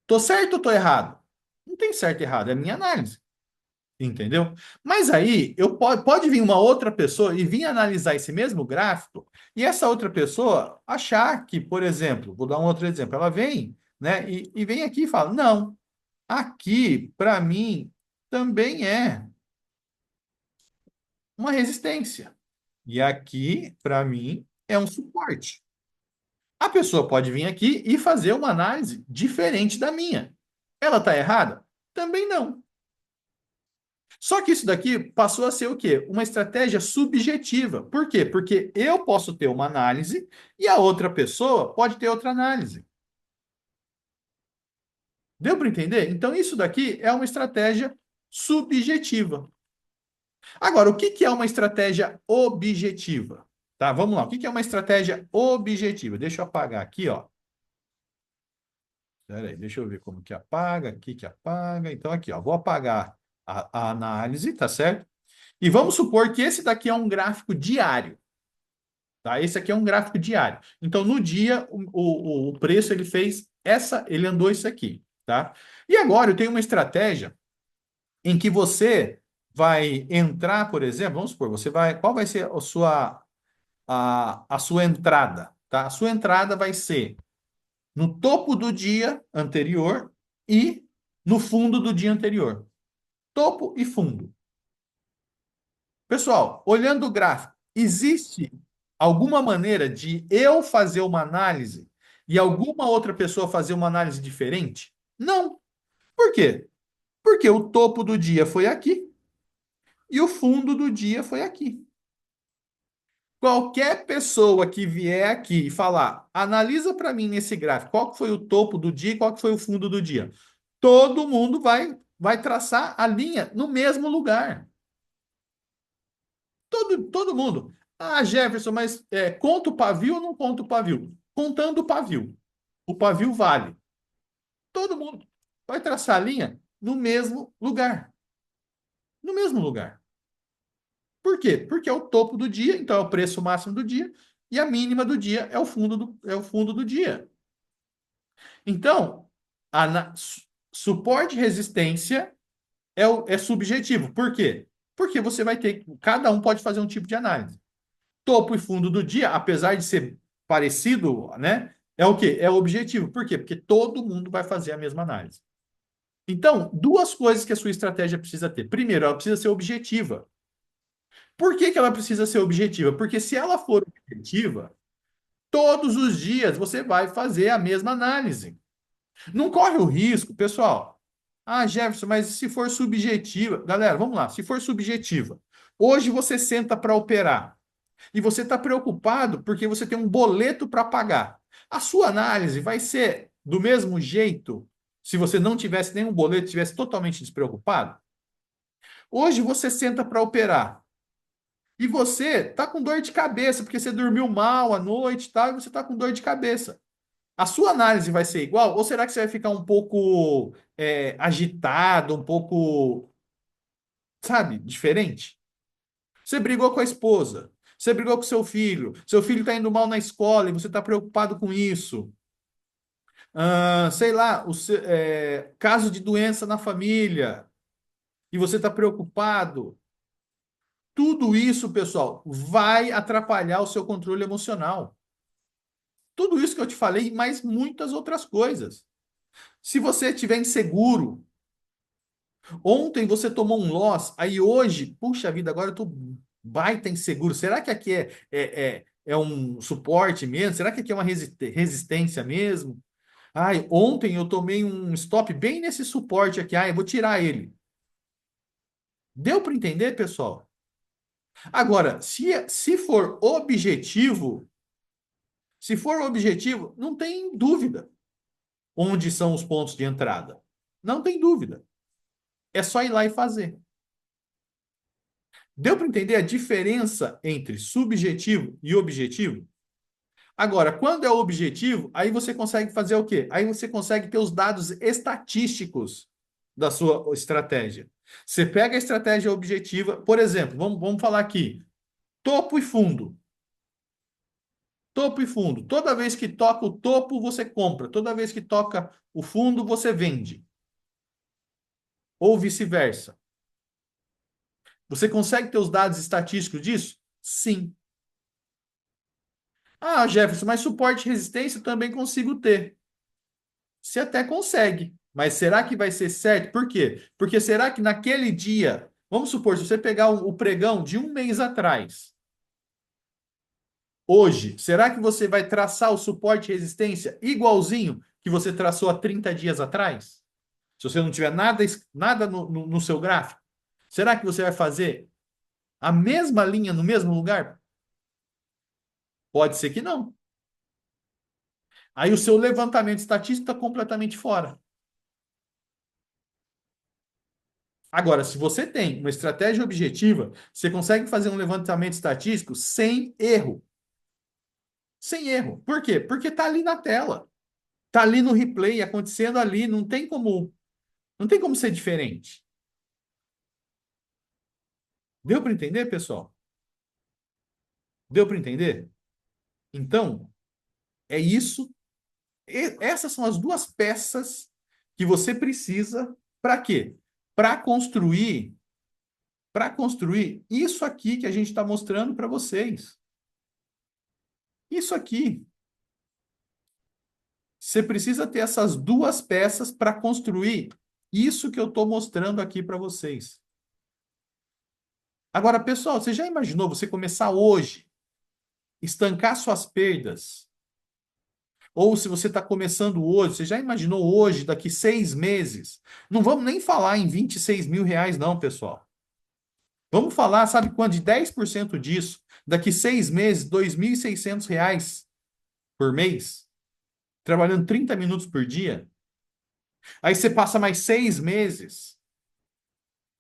Tô certo ou tô errado? Não tem certo e errado, é a minha análise. Entendeu? Mas aí pode vir uma outra pessoa e vir analisar esse mesmo gráfico e essa outra pessoa achar que, por exemplo, vou dar um outro exemplo, ela vem, né, e vem aqui e fala: não, aqui, para mim, também é uma resistência. E aqui, para mim, é um suporte. A pessoa pode vir aqui e fazer uma análise diferente da minha. Ela está errada? Também não. Só que isso daqui passou a ser o quê? Uma estratégia subjetiva. Por quê? Porque eu posso ter uma análise e a outra pessoa pode ter outra análise. Deu para entender? Então, isso daqui é uma estratégia subjetiva. Agora, o que que é uma estratégia objetiva? Tá, vamos lá. O que que é uma estratégia objetiva? Deixa eu apagar aqui, ó. Peraí, deixa eu ver como que apaga, aqui que apaga. Então, aqui, ó, vou apagar a análise, tá certo? E vamos supor que esse daqui é um gráfico diário, tá? Esse aqui é um gráfico diário. Então, no dia, o preço ele fez essa, ele andou isso aqui, tá? E agora eu tenho uma estratégia em que você vai entrar, por exemplo, vamos supor, você vai, qual vai ser a sua entrada, tá? A sua entrada vai ser no topo do dia anterior e no fundo do dia anterior. Topo e fundo. Pessoal, olhando o gráfico, existe alguma maneira de eu fazer uma análise e alguma outra pessoa fazer uma análise diferente? Não. Por quê? Porque o topo do dia foi aqui e o fundo do dia foi aqui. Qualquer pessoa que vier aqui e falar, analisa para mim nesse gráfico, qual que foi o topo do dia e qual que foi o fundo do dia. Todo mundo vai traçar a linha no mesmo lugar. Todo mundo. Ah, Jefferson, mas conta o pavio ou não conta o pavio? Contando o pavio. O pavio vale. Todo mundo vai traçar a linha no mesmo lugar. No mesmo lugar. Por quê? Porque é o topo do dia, então é o preço máximo do dia, e a mínima do dia é o fundo do dia. Então, suporte e resistência é subjetivo. Por quê? Porque você vai ter. Cada um pode fazer um tipo de análise. Topo e fundo do dia, apesar de ser parecido, né? É o quê? É o objetivo. Por quê? Porque todo mundo vai fazer a mesma análise. Então, duas coisas que a sua estratégia precisa ter. Primeiro, ela precisa ser objetiva. Por que que ela precisa ser objetiva? Porque se ela for objetiva, todos os dias você vai fazer a mesma análise. Não corre o risco, pessoal. Ah, Jefferson, mas se for subjetiva. Galera, vamos lá. Se for subjetiva, hoje você senta para operar e você está preocupado porque você tem um boleto para pagar. A sua análise vai ser do mesmo jeito se você não tivesse nenhum boleto, estivesse totalmente despreocupado? Hoje você senta para operar e você está com dor de cabeça porque você dormiu mal à noite e tal, e você está com dor de cabeça. A sua análise vai ser igual? Ou será que você vai ficar um pouco agitado, um pouco. sabe, diferente. Você brigou com a esposa, você brigou com seu filho está indo mal na escola e você está preocupado com isso. Sei lá, caso de doença na família e você está preocupado. Tudo isso, pessoal, vai atrapalhar o seu controle emocional. Tudo isso que eu te falei e mais muitas outras coisas. Se você estiver inseguro, ontem você tomou um loss, aí hoje, puxa vida, agora eu tô baita inseguro. Será que aqui é um suporte mesmo? Será que aqui é uma resistência mesmo? Ai, ontem eu tomei um stop bem nesse suporte aqui. Ai, eu vou tirar ele. Deu para entender, pessoal? Agora, se for objetivo, não tem dúvida onde são os pontos de entrada. Não tem dúvida. É só ir lá e fazer. Deu para entender a diferença entre subjetivo e objetivo? Agora, quando é objetivo, aí você consegue fazer o quê? Aí você consegue ter os dados estatísticos da sua estratégia. Você pega a estratégia objetiva, por exemplo, vamos falar aqui, topo e fundo. Topo e fundo. Toda vez que toca o topo, você compra. Toda vez que toca o fundo, você vende. Ou vice-versa. Você consegue ter os dados estatísticos disso? Sim. Ah, Jefferson, mas suporte e resistência eu também consigo ter. Você até consegue. Mas será que vai ser certo? Por quê? Porque será que naquele dia, vamos supor, se você pegar o pregão de um mês atrás, hoje, será que você vai traçar o suporte e resistência igualzinho que você traçou há 30 dias atrás? Se você não tiver nada no seu gráfico, será que você vai fazer a mesma linha no mesmo lugar? Pode ser que não. Aí o seu levantamento estatístico está completamente fora. Agora, se você tem uma estratégia objetiva, você consegue fazer um levantamento estatístico sem erro. Sem erro. Por quê? Porque está ali na tela. Está ali no replay, acontecendo ali. Não tem como ser diferente. Deu para entender, pessoal? Deu para entender? Então, é isso. Essas são as duas peças que você precisa para quê? Para construir, para construir isso aqui que a gente está mostrando para vocês. Isso aqui. Você precisa ter essas duas peças para construir isso que eu estou mostrando aqui para vocês. Agora, pessoal, você já imaginou você começar hoje, estancar suas perdas? Ou se você está começando hoje, você já imaginou hoje, daqui 6 meses? Não vamos nem falar em R$ 26.000, não, pessoal. Vamos falar, sabe quanto? De 10% disso. Daqui 6 meses, R$ 2.600 por mês, trabalhando 30 minutos por dia. Aí você passa mais 6 meses.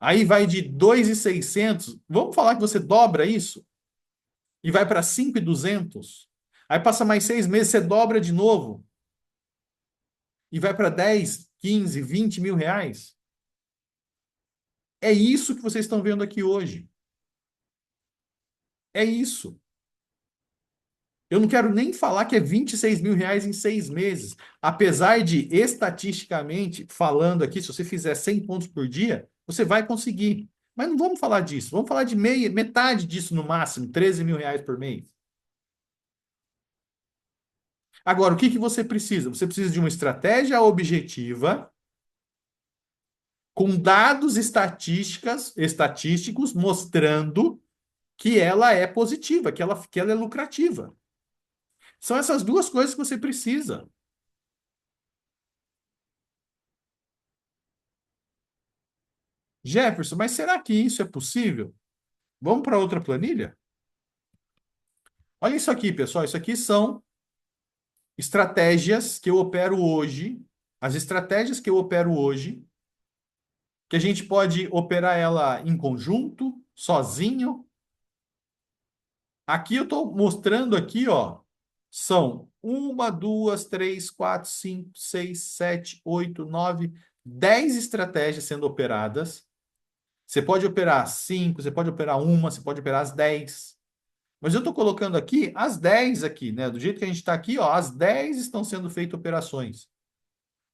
Aí vai de 2.600. Vamos falar que você dobra isso e vai para 5.200. Aí passa mais 6 meses, você dobra de novo e vai para 10, 15, R$ 20.000. É isso que vocês estão vendo aqui hoje. É isso. Eu não quero nem falar que é R$ 26.000 em 6 meses. Apesar de, estatisticamente, falando aqui, se você fizer 100 pontos por dia, você vai conseguir. Mas não vamos falar disso. Vamos falar de metade disso no máximo, R$ 13.000 por mês. Agora, o que que você precisa? Você precisa de uma estratégia objetiva com dados estatísticos mostrando que ela é positiva, que ela é lucrativa. São essas duas coisas que você precisa. Jefferson, mas será que isso é possível? Vamos para outra planilha? Olha isso aqui, pessoal. Isso aqui são estratégias que eu opero hoje. As estratégias que eu opero hoje, que a gente pode operar ela em conjunto, sozinho. Aqui eu estou mostrando aqui, ó, são uma, duas, três, quatro, cinco, seis, sete, oito, nove, 10 estratégias sendo operadas. Você pode operar 5, você pode operar uma, você pode operar as 10. Mas eu estou colocando aqui as 10 aqui, né? Do jeito que a gente está aqui, ó, as 10 estão sendo feitas operações.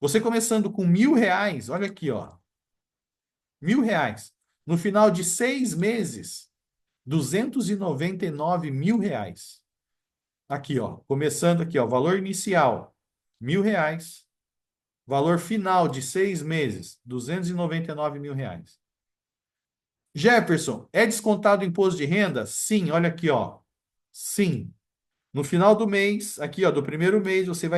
Você começando com R$ 1.000, olha aqui, ó, R$ 1.000. No final de 6 meses, R$ 299.000. Aqui, ó, começando aqui, ó, valor inicial, R$ 1.000. Valor final de 6 meses, R$ 299.000. Jefferson, é descontado o imposto de renda? Sim, olha aqui, ó. Sim. No final do mês, aqui, ó, do primeiro mês, você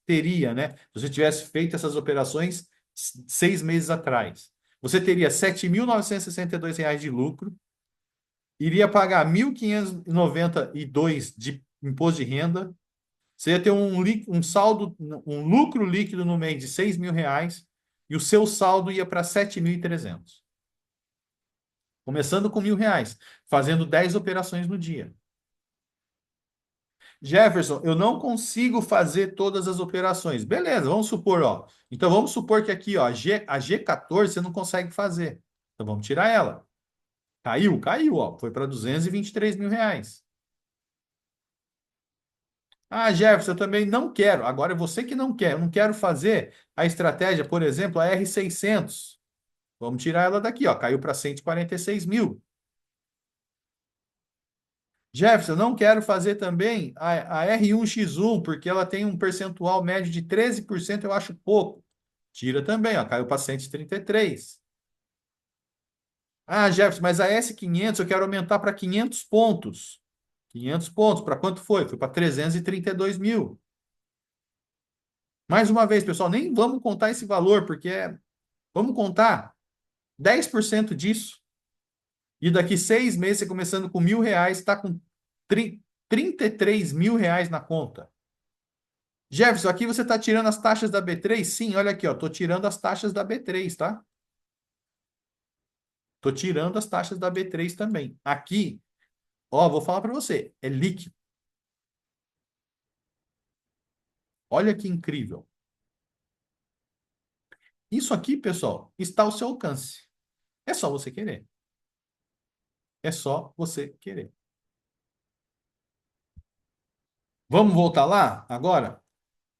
teria, né? Se você tivesse feito essas operações 6 meses atrás, você teria R$ 7.962 de lucro, iria pagar 1.592 de imposto de renda, você ia ter um saldo, um lucro líquido no mês de R$ 6.000 e o seu saldo ia para 7.300. Começando com R$ 1.000, fazendo 10 operações no dia. Jefferson, eu não consigo fazer todas as operações. Beleza, vamos supor, ó. Então vamos supor que aqui, ó, a G14 você não consegue fazer. Então vamos tirar ela. Caiu, caiu, ó. Foi para R$ 223.000. Ah, Jefferson, eu também não quero. Agora é você que não quer. Eu não quero fazer a estratégia, por exemplo, a R600. Vamos tirar ela daqui, ó. Caiu para 146.000. Jefferson, eu não quero fazer também a R1X1, porque ela tem um percentual médio de 13%, eu acho pouco. Tira também, ó, caiu para 133. Ah, Jefferson, mas a S500 eu quero aumentar para 500 pontos. 500 pontos, para quanto foi? Foi para 332.000. Mais uma vez, pessoal, nem vamos contar esse valor, porque vamos contar 10% disso. E daqui 6 meses, você começando com R$ 1.000, está com R$ 33.000 na conta. Jefferson, aqui você está tirando as taxas da B3? Sim, olha aqui, ó, estou tirando as taxas da B3, tá? Estou tirando as taxas da B3 também. Aqui, ó, vou falar para você, é líquido. Olha que incrível. Isso aqui, pessoal, está ao seu alcance. É só você querer. É só você querer. Vamos voltar lá agora?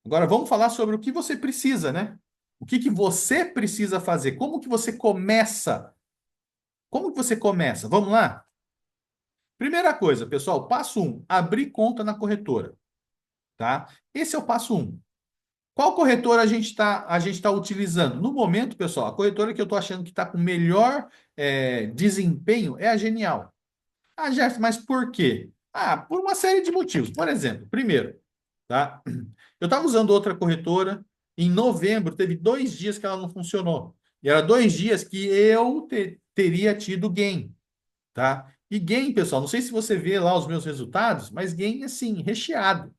Agora vamos falar sobre o que você precisa, né? O que que você precisa fazer? Como que você começa? Como que você começa? Vamos lá? Primeira coisa, pessoal, passo um, abrir conta na corretora, tá? Esse é o passo um. Qual corretora a gente tá utilizando? No momento, pessoal, a corretora que eu estou achando que está com melhor desempenho é a Genial. Ah, Jeff, mas por quê? Ah, por uma série de motivos. Por exemplo, primeiro, tá? Eu estava usando outra corretora. Em novembro, teve 2 dias que ela não funcionou. E era 2 dias que eu teria tido gain, tá? E gain, pessoal, não sei se você vê lá os meus resultados, mas gain, assim, recheado,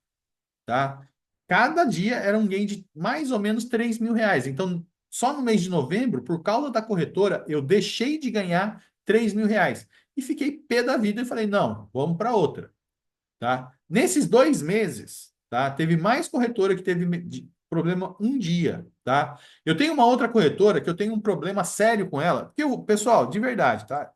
tá? Cada dia era um gain de mais ou menos R$ 3.000. Então, só no mês de novembro, por causa da corretora, eu deixei de ganhar R$ 3.000. E fiquei pé da vida e falei, não, vamos para outra, tá? Nesses 2 meses, tá? Teve mais corretora que teve problema um dia, tá? Eu tenho uma outra corretora que eu tenho um problema sério com ela, porque, pessoal, de verdade, tá?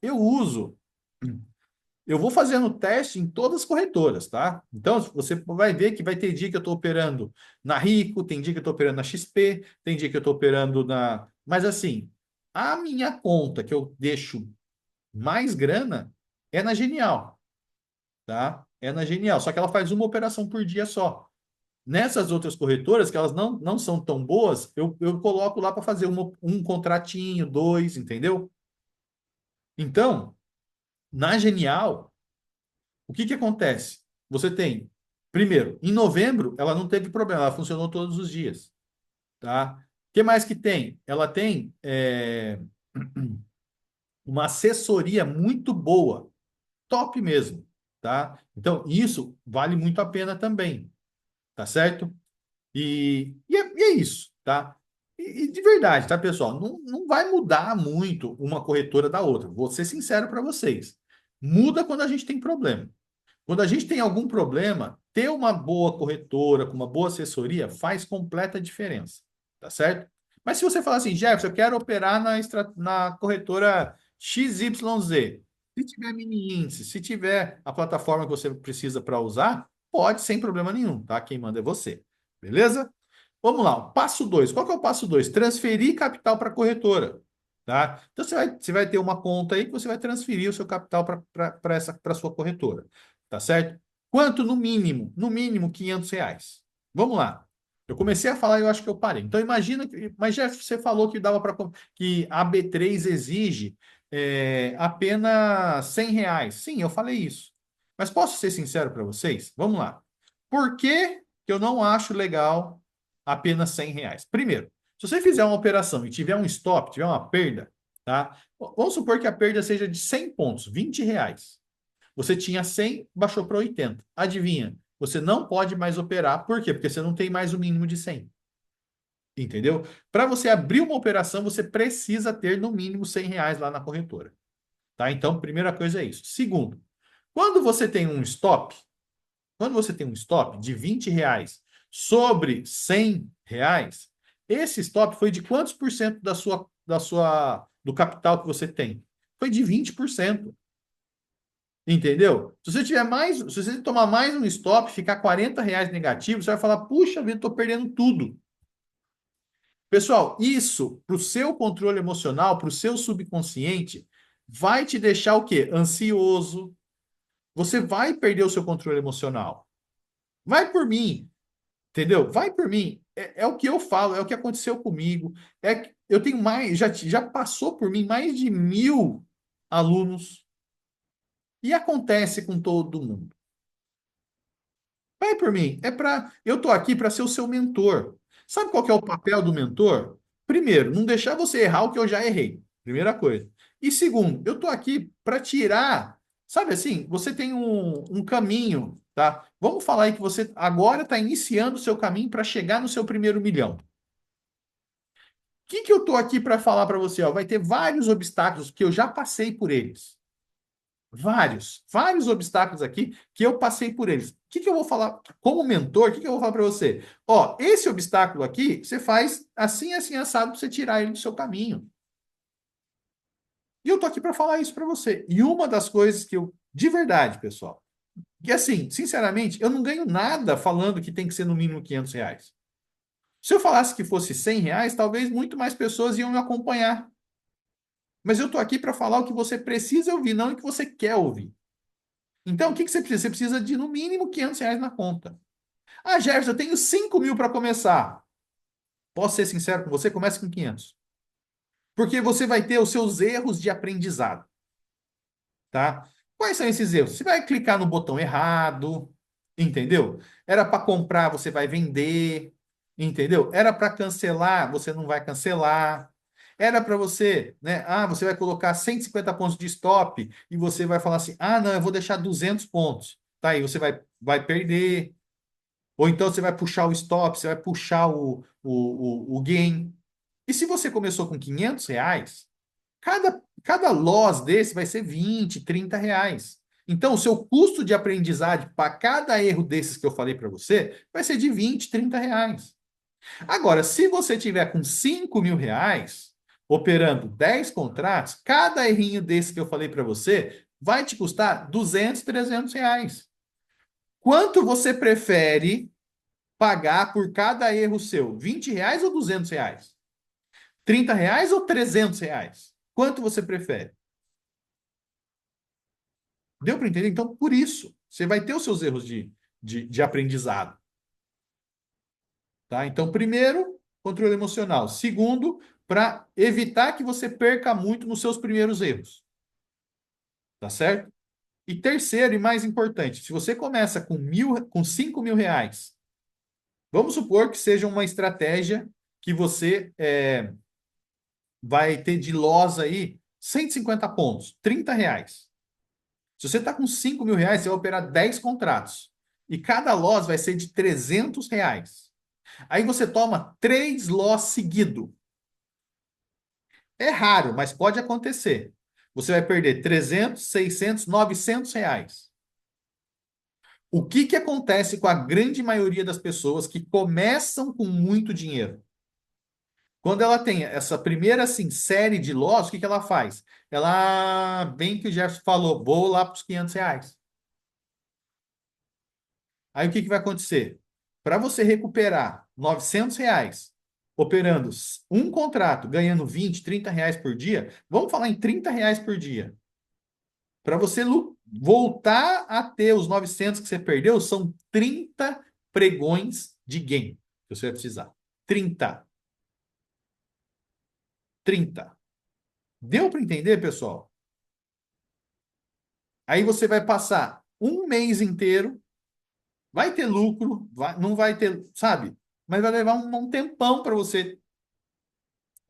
Eu vou fazendo teste em todas as corretoras, tá? Então, você vai ver que vai ter dia que eu estou operando na Rico, tem dia que eu estou operando na XP, tem dia que eu estou operando na. Mas assim, a minha conta que eu deixo mais grana é na Genial, tá? É na Genial, só que ela faz uma operação por dia só. Nessas outras corretoras, que elas não são tão boas, eu coloco lá para fazer um contratinho, dois, entendeu? Então, na Genial. O que que acontece? Você tem, primeiro, em novembro, ela não teve problema, ela funcionou todos os dias, tá? O que mais que tem? Ela tem uma assessoria muito boa, top mesmo, tá? Então, isso vale muito a pena também, tá certo? E é isso, tá? E de verdade, tá, pessoal? Não vai mudar muito uma corretora da outra. Vou ser sincero para vocês. Muda quando a gente tem problema. Quando a gente tem algum problema, ter uma boa corretora, com uma boa assessoria, faz completa diferença, tá certo? Mas se você falar assim, Jefferson, eu quero operar na corretora XYZ. Se tiver mini índice, se tiver a plataforma que você precisa para usar, pode sem problema nenhum, tá? Quem manda é você. Beleza? Vamos lá, o passo 2. Qual que é o passo 2? Transferir capital para a corretora, tá? Então você vai ter uma conta aí que você vai transferir o seu capital para sua corretora, tá certo? Quanto no mínimo? No mínimo R$ 500. Vamos lá. Eu comecei a falar e eu acho que eu parei. Então imagina, mas já você falou que dava para que a B3 exige apenas R$ 100. Sim, eu falei isso. Mas posso ser sincero para vocês? Vamos lá. Por que que eu não acho legal apenas R$ 100? Primeiro, se você fizer uma operação e tiver um stop, tiver uma perda, tá? Vamos supor que a perda seja de 100 pontos, R$ 20. Você tinha 100, baixou para 80. Adivinha? Você não pode mais operar. Por quê? Porque você não tem mais o mínimo de 100. Entendeu? Para você abrir uma operação, você precisa ter no mínimo R$ 100 lá na corretora. Tá? Então, primeira coisa é isso. Segundo, quando você tem um stop, quando você tem um stop de R$ 20 sobre R$ 100, esse stop foi de quantos por cento do capital que você tem? Foi de 20%. Entendeu? Se você tiver mais, se você tomar mais um stop, ficar R$ 40 negativo, você vai falar, puxa vida, estou perdendo tudo. Pessoal, isso para o seu controle emocional, para o seu subconsciente, vai te deixar o quê? Ansioso. Você vai perder o seu controle emocional. Vai por mim, entendeu? Vai por mim. É o que eu falo, é o que aconteceu comigo. Eu tenho mais, já passou por mim mais de 1.000 alunos e acontece com todo mundo. Vai por mim. Eu tô aqui para ser o seu mentor. Sabe qual que é o papel do mentor? Primeiro, não deixar você errar o que eu já errei. Primeira coisa. E segundo, eu tô aqui para tirar. Sabe assim, você tem um caminho, tá? Vamos falar aí que você agora está iniciando o seu caminho para chegar no seu primeiro milhão. O que eu tô aqui para falar para você? Ó, vai ter vários obstáculos que eu já passei por eles. Vários obstáculos aqui que eu passei por eles. O que eu vou falar como mentor? O que eu vou falar para você? Ó, esse obstáculo aqui, você faz assim, assim, assado para você tirar ele do seu caminho. E eu tô aqui para falar isso para você. E uma das coisas que eu, de verdade, pessoal, que assim, sinceramente, eu não ganho nada falando que tem que ser no mínimo R$ 500. Se eu falasse que fosse R$ 100, talvez muito mais pessoas iam me acompanhar. Mas eu tô aqui para falar o que você precisa ouvir, não o que você quer ouvir. Então, o que você precisa? Você precisa de, no mínimo, R$ 500 na conta. Ah, Jefferson, eu tenho 5.000 para começar. Posso ser sincero com você? Comece com 500. Porque você vai ter os seus erros de aprendizado, tá? Quais são esses erros? Você vai clicar no botão errado, entendeu? Era para comprar, você vai vender, entendeu? Era para cancelar, você não vai cancelar. Era para você, né? Ah, você vai colocar 150 pontos de stop e você vai falar assim: ah, não, eu vou deixar 200 pontos. Tá aí, você vai perder. Ou então você vai puxar o stop, você vai puxar o gain. E se você começou com R$ 500, cada loss desse vai ser 20, R$ 30. Então, o seu custo de aprendizagem para cada erro desses que eu falei para você vai ser de 20, R$ 30. Agora, se você tiver com R$ 5.000, operando 10 contratos, cada errinho desse que eu falei para você vai te custar 200, R$ 300. Quanto você prefere pagar por cada erro seu? R$ 20 ou R$ 200? R$ 30 ou R$ 300? Quanto você prefere? Deu para entender? Então, por isso, você vai ter os seus erros de aprendizado. Tá? Então, primeiro, controle emocional. Segundo, para evitar que você perca muito nos seus primeiros erros. Tá certo? E terceiro, e mais importante, se você começa com R$ 5.000, vamos supor que seja uma estratégia que você vai ter de loss aí 150 pontos, R$ 30. Se você está com R$ 5.000, você vai operar 10 contratos. E cada loss vai ser de R$ 300. Aí você toma 3 loss seguido. É raro, mas pode acontecer. Você vai perder 300, 600, R$ 900. O que acontece com a grande maioria das pessoas que começam com muito dinheiro? Quando ela tem essa primeira assim, série de loss, o que que ela faz? Ela, bem que o Jefferson falou, vou lá para os R$ 500. Aí o que que vai acontecer? Para você recuperar R$ 900, operando um contrato, ganhando 20, R$ 30 por dia, vamos falar em R$ 30 por dia. Para você voltar a ter os 900 que você perdeu, são 30 pregões de gain que você vai precisar. 30. 30. Deu para entender, pessoal? Aí você vai passar um mês inteiro, vai ter lucro, não vai ter, sabe? Mas vai levar um tempão para você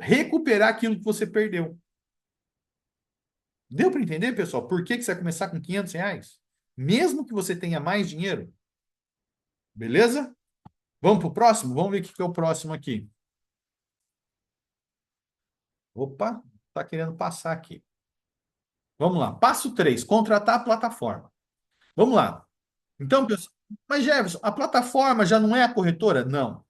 recuperar aquilo que você perdeu. Deu para entender, pessoal? Por que que você vai começar com R$ 500? Mesmo que você tenha mais dinheiro, beleza? Vamos para o próximo? Vamos ver o que que é o próximo aqui. Opa, tá querendo passar aqui. Vamos lá. Passo 3, contratar a plataforma. Vamos lá. Então, pessoal, mas Jefferson, a plataforma já não é a corretora? Não.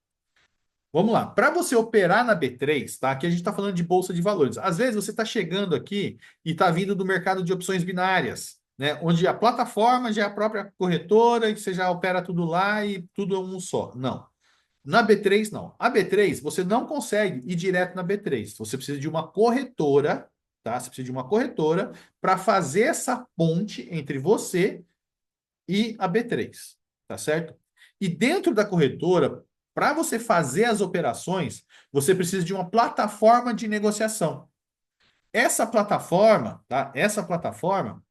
Vamos lá. Para você operar na B3, tá? Aqui a gente está falando de bolsa de valores. Às vezes você está chegando aqui e está vindo do mercado de opções binárias, né? Onde a plataforma já é a própria corretora e você já opera tudo lá e tudo é um só. Não. Na B3, não. A B3, você não consegue ir direto na B3. Você precisa de uma corretora, tá? Você precisa de uma corretora para fazer essa ponte entre você e a B3, tá certo? E dentro da corretora, para você fazer as operações, você precisa de uma plataforma de negociação. Essa plataforma, tá? Essa plataforma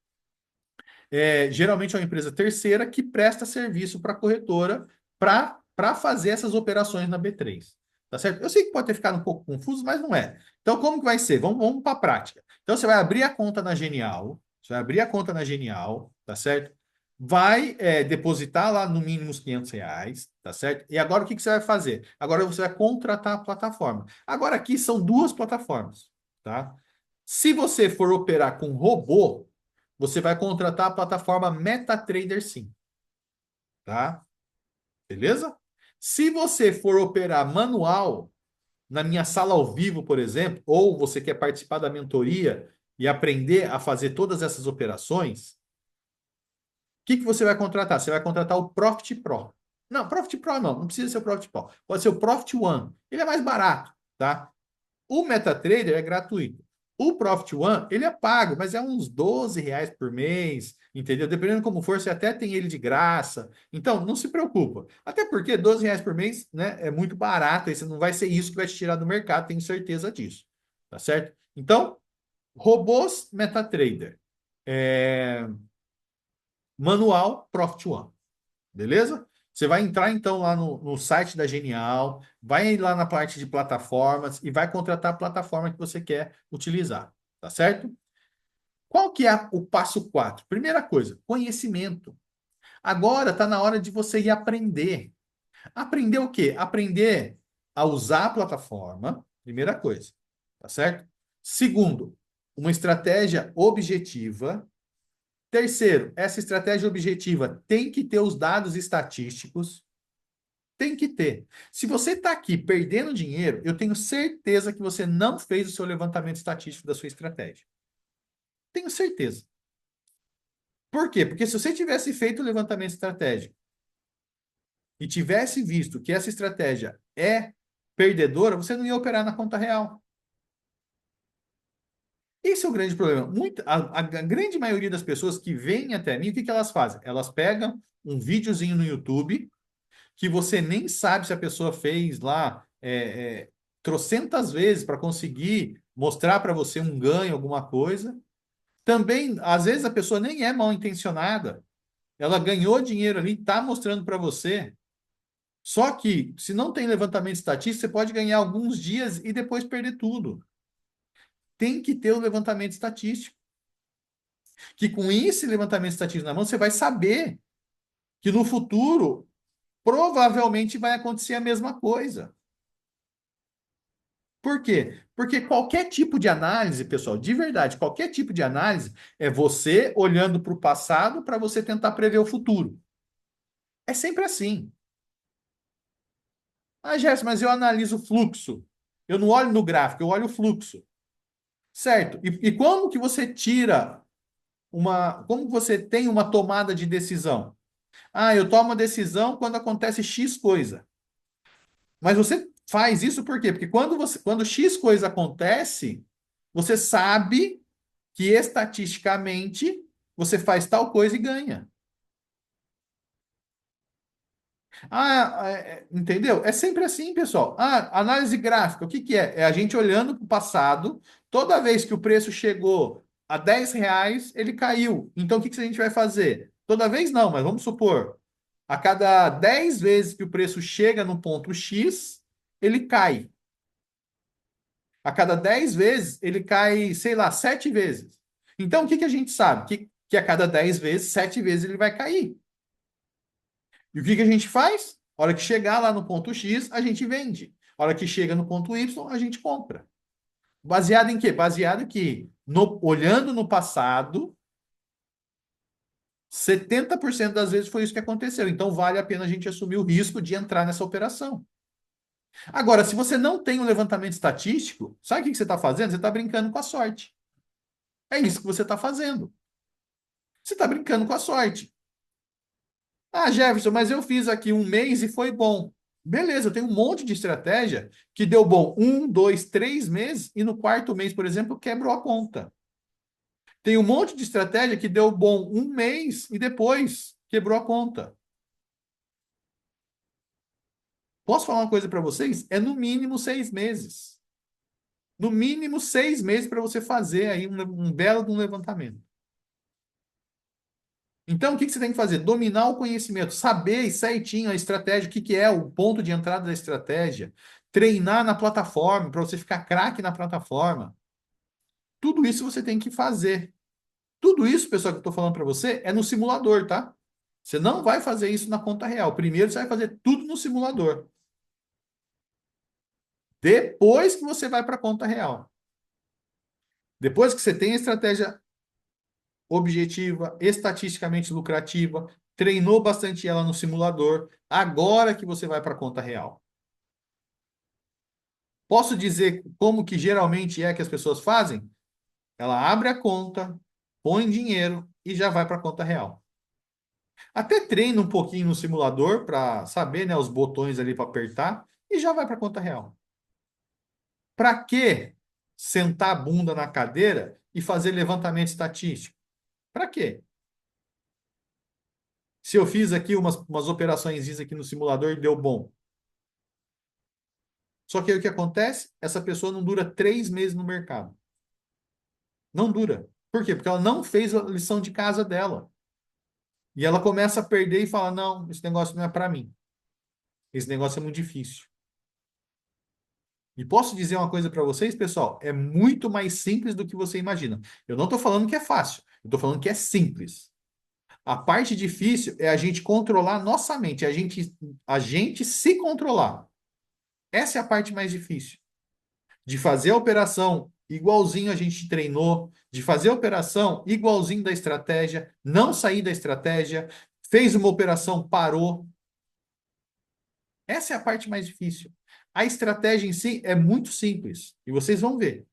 geralmente é uma empresa terceira que presta serviço para a corretora para fazer essas operações na B3. Tá certo? Eu sei que pode ter ficado um pouco confuso, mas não é. Então, como que vai ser? Vamos para a prática. Então, você vai abrir a conta na Genial, você vai abrir a conta na Genial, tá certo? Vai depositar lá no mínimo os R$ 500, tá certo? E agora o que que você vai fazer? Agora você vai contratar a plataforma. Agora aqui são duas plataformas, tá? Se você for operar com robô, você vai contratar a plataforma MetaTrader 5, tá? Beleza? Se você for operar manual, na minha sala ao vivo, por exemplo, ou você quer participar da mentoria e aprender a fazer todas essas operações, o que que você vai contratar? Você vai contratar o Profit Pro. Não, Profit Pro não precisa ser o Profit Pro. Pode ser o Profit One. Ele é mais barato, tá? O MetaTrader é gratuito. O Profit One, ele é pago, mas é uns R$ 12 por mês, entendeu? Dependendo como for, você até tem ele de graça. Então, não se preocupa. Até porque R$ 12 por mês, né, é muito barato, e você não vai ser isso que vai te tirar do mercado, tenho certeza disso. Tá certo? Então, robôs MetaTrader. É... Manual Profit One. Beleza? Você vai entrar então lá no site da Genial, vai lá na parte de plataformas e vai contratar a plataforma que você quer utilizar, tá certo? Qual que é o passo 4? Primeira coisa, conhecimento. Agora está na hora de você ir aprender. Aprender o quê? Aprender a usar a plataforma, primeira coisa, tá certo? Segundo, uma estratégia objetiva. Terceiro, essa estratégia objetiva tem que ter os dados estatísticos. Tem que ter. Se você está aqui perdendo dinheiro, eu tenho certeza que você não fez o seu levantamento estatístico da sua estratégia. Tenho certeza. Por quê? Porque se você tivesse feito o levantamento estratégico e tivesse visto que essa estratégia é perdedora, você não ia operar na conta real. Esse é o grande problema. A grande maioria das pessoas que vêm até mim, o que que elas fazem? Elas pegam um videozinho no YouTube que você nem sabe se a pessoa fez lá trocentas vezes para conseguir mostrar para você um ganho, alguma coisa. Também, às vezes, a pessoa nem é mal intencionada. Ela ganhou dinheiro ali, está mostrando para você. Só que, se não tem levantamento estatístico, você pode ganhar alguns dias e depois perder tudo. Tem que ter o levantamento estatístico. Que com esse levantamento estatístico na mão, você vai saber que no futuro provavelmente vai acontecer a mesma coisa. Por quê? Porque qualquer tipo de análise, pessoal, de verdade, qualquer tipo de análise é você olhando para o passado para você tentar prever o futuro. É sempre assim. Ah, Gerson, mas eu analiso o fluxo. Eu não olho no gráfico, eu olho o fluxo. Certo? E como que você tira como você tem uma tomada de decisão? Ah, eu tomo a decisão quando acontece X coisa. Mas você faz isso por quê? Porque quando X coisa acontece, você sabe que estatisticamente você faz tal coisa e ganha. Entendeu? É sempre assim, pessoal. Ah, análise gráfica, o que que é? É a gente olhando para o passado, toda vez que o preço chegou a R$ 10, ele caiu. Então, o que que a gente vai fazer? Toda vez não, mas vamos supor, a cada 10 vezes que o preço chega no ponto X, ele cai. A cada 10 vezes, ele cai, sei lá, 7 vezes. Então, o que que a gente sabe? Que a cada 10 vezes, 7 vezes ele vai cair. E o que que a gente faz? A hora que chegar lá no ponto X, a gente vende. A hora que chega no ponto Y, a gente compra. Baseado em quê? Baseado que, olhando no passado, 70% das vezes foi isso que aconteceu. Então, vale a pena a gente assumir o risco de entrar nessa operação. Agora, se você não tem um levantamento estatístico, sabe o que que você está fazendo? Você está brincando com a sorte. É isso que você está fazendo. Você está brincando com a sorte. Ah, Jefferson, mas eu fiz aqui um mês e foi bom. Beleza, eu tenho um monte de estratégia que deu bom 1, 2, 3 meses e no quarto mês, por exemplo, quebrou a conta. Tem um monte de estratégia que deu bom um mês e depois quebrou a conta. Posso falar uma coisa para vocês? É no mínimo 6 meses. No mínimo 6 meses para você fazer aí um belo de um levantamento. Então, o que que você tem que fazer? Dominar o conhecimento, saber certinho a estratégia, o que que é o ponto de entrada da estratégia, treinar na plataforma, para você ficar craque na plataforma. Tudo isso você tem que fazer. Tudo isso, pessoal, que eu estou falando para você, é no simulador, tá? Você não vai fazer isso na conta real. Primeiro, você vai fazer tudo no simulador. Depois que você vai para a conta real. Depois que você tem a estratégia objetiva, estatisticamente lucrativa, treinou bastante ela no simulador, agora que você vai para a conta real. Posso dizer como que geralmente é que as pessoas fazem? Ela abre a conta, põe dinheiro e já vai para a conta real. Até treina um pouquinho no simulador para saber, né, os botões ali para apertar e já vai para a conta real. Para que sentar a bunda na cadeira e fazer levantamento estatístico? Para quê? Se eu fiz aqui umas operações aqui no simulador e deu bom. Só que aí o que acontece? Essa pessoa não dura 3 meses no mercado. Não dura. Por quê? Porque ela não fez a lição de casa dela. E ela começa a perder e fala: não, esse negócio não é para mim. Esse negócio é muito difícil. E posso dizer uma coisa para vocês, pessoal? É muito mais simples do que você imagina. Eu não estou falando que é fácil. Eu estou falando que é simples. A parte difícil é a gente controlar a nossa mente, a gente se controlar. Essa é a parte mais difícil. De fazer a operação igualzinho a gente treinou, de fazer a operação igualzinho da estratégia, não sair da estratégia, fez uma operação, parou. Essa é a parte mais difícil. A estratégia em si é muito simples e vocês vão ver.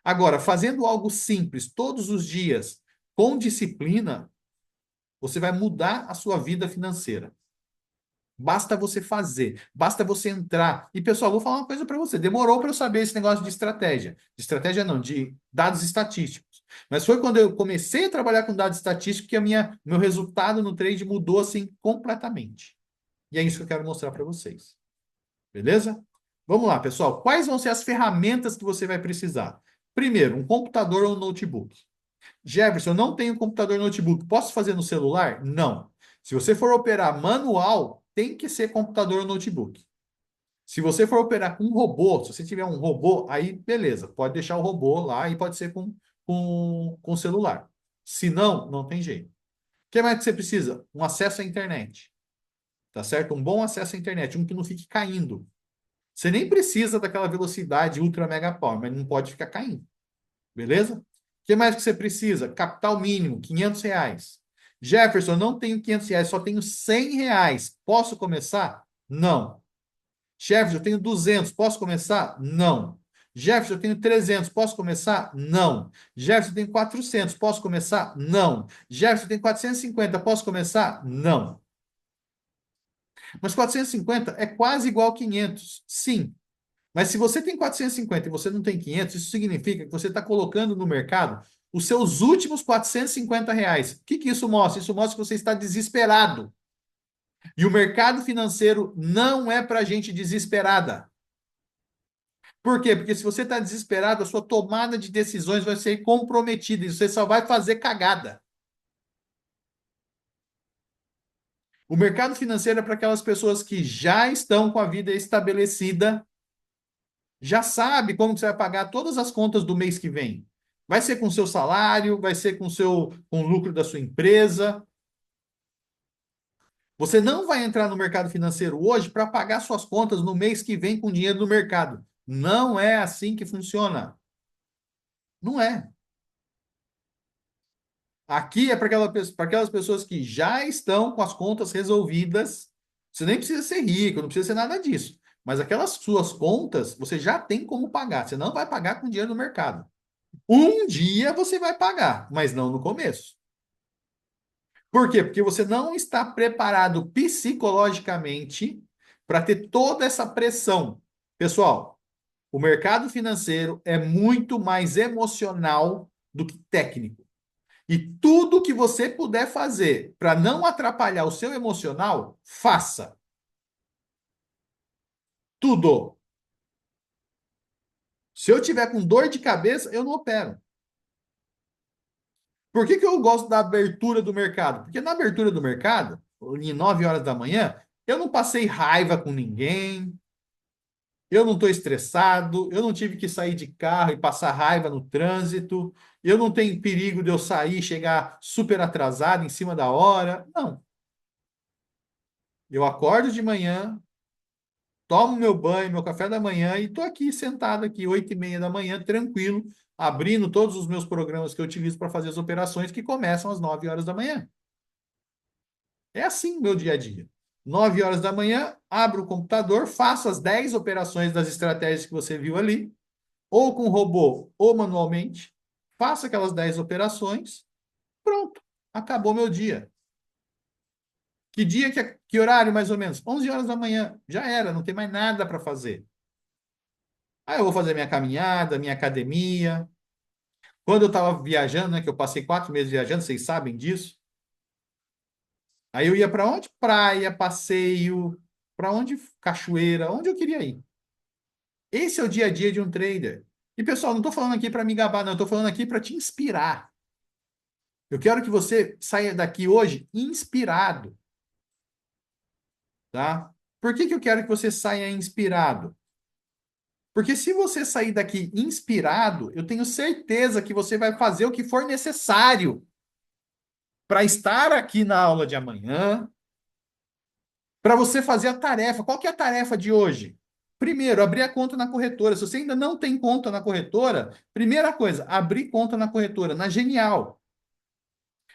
Agora, fazendo algo simples todos os dias, com disciplina, você vai mudar a sua vida financeira. Basta você fazer, basta você entrar. E, pessoal, vou falar uma coisa para você. Demorou para eu saber esse negócio de estratégia. De estratégia não, de dados estatísticos. Mas foi quando eu comecei a trabalhar com dados estatísticos que meu resultado no trade mudou assim completamente. E é isso que eu quero mostrar para vocês. Beleza? Vamos lá, pessoal. Quais vão ser as ferramentas que você vai precisar? Primeiro, um computador ou um notebook. Jefferson, eu não tenho computador e notebook. Posso fazer no celular? Não. Se você for operar manual, tem que ser computador ou notebook. Se você for operar com um robô, se você tiver um robô, aí beleza, pode deixar o robô lá e pode ser com celular. Se não, não tem jeito. O que mais que você precisa? Um acesso à internet. Tá certo? Um bom acesso à internet, um que não fique caindo. Você nem precisa daquela velocidade ultra mega power, mas não pode ficar caindo. Beleza? O que mais que você precisa? Capital mínimo, R$ 500. Jefferson, não tenho R$ 500, só tenho R$ 100. Posso começar? Não. Jefferson, eu tenho 200, posso começar? Não. Jefferson, eu tenho 300, posso começar? Não. Jefferson, eu tenho 400, posso começar? Não. Jefferson, eu tenho 450, posso começar? Não. Mas 450 é quase igual a 500, sim. Mas se você tem 450 e você não tem 500, isso significa que você está colocando no mercado os seus últimos 450 reais. O que que isso mostra? Isso mostra que você está desesperado. E o mercado financeiro não é para gente desesperada. Por quê? Porque se você está desesperado, a sua tomada de decisões vai ser comprometida e você só vai fazer cagada. O mercado financeiro é para aquelas pessoas que já estão com a vida estabelecida, já sabe como que você vai pagar todas as contas do mês que vem. Vai ser com o seu salário, vai ser com o lucro da sua empresa. Você não vai entrar no mercado financeiro hoje para pagar suas contas no mês que vem com dinheiro do mercado. Não é assim que funciona. Não é. Aqui é para aquelas pessoas que já estão com as contas resolvidas. Você nem precisa ser rico, não precisa ser nada disso. Mas aquelas suas contas, você já tem como pagar. Você não vai pagar com dinheiro do mercado. Um dia você vai pagar, mas não no começo. Por quê? Porque você não está preparado psicologicamente para ter toda essa pressão. Pessoal, o mercado financeiro é muito mais emocional do que técnico. E tudo que você puder fazer para não atrapalhar o seu emocional, faça. Tudo. Se eu tiver com dor de cabeça, eu não opero. Por que que eu gosto da abertura do mercado? Porque na abertura do mercado, em 9 horas da manhã, eu não passei raiva com ninguém, eu não estou estressado, eu não tive que sair de carro e passar raiva no trânsito, eu não tenho perigo de eu sair e chegar super atrasado em cima da hora. Não. Eu acordo de manhã, tomo meu banho, meu café da manhã e estou aqui sentado aqui, 8h30 da manhã, tranquilo, abrindo todos os meus programas que eu utilizo para fazer as operações que começam às 9 horas da manhã. É assim o meu dia a dia. 9 horas da manhã, abro o computador, faço as 10 operações das estratégias que você viu ali, ou com robô ou manualmente, faço aquelas 10 operações, pronto, acabou meu dia. Que dia, que horário mais ou menos? 11 horas da manhã, já era, não tem mais nada para fazer. Aí eu vou fazer minha caminhada, minha academia. Quando eu estava viajando, né, que eu passei 4 meses viajando, vocês sabem disso. Aí eu ia para onde? Praia, passeio, para onde? Cachoeira, onde eu queria ir. Esse é o dia a dia de um trader. E pessoal, não estou falando aqui para me gabar, não, estou falando aqui para te inspirar. Eu quero que você saia daqui hoje inspirado, tá? Por que que eu quero que você saia inspirado? Porque se você sair daqui inspirado, eu tenho certeza que você vai fazer o que for necessário para estar aqui na aula de amanhã, para você fazer a tarefa. Qual que é a tarefa de hoje? Primeiro, abrir a conta na corretora. Se você ainda não tem conta na corretora, primeira coisa, abrir conta na corretora, na Genial.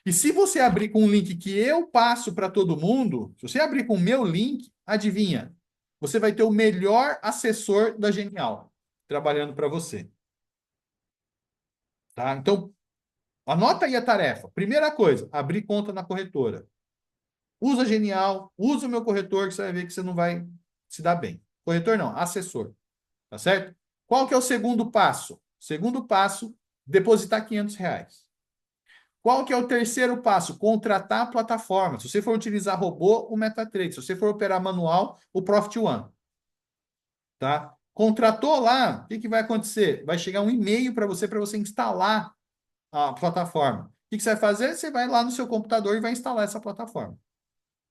E se você abrir com um link que eu passo para todo mundo, se você abrir com o meu link, adivinha? Você vai ter o melhor assessor da Genial trabalhando para você, tá? Então, anota aí a tarefa. Primeira coisa, abrir conta na corretora. Usa Genial, usa o meu corretor, que você vai ver que você não vai se dar bem. Corretor não, assessor, tá certo? Qual que é o segundo passo? Segundo passo, depositar R$ 500. Qual que é o terceiro passo? Contratar a plataforma. Se você for utilizar robô, o MetaTrader. Se você for operar manual, o Profit One, tá? Contratou lá, o que que vai acontecer? Vai chegar um e-mail para você instalar a plataforma. O que que você vai fazer? Você vai lá no seu computador e vai instalar essa plataforma.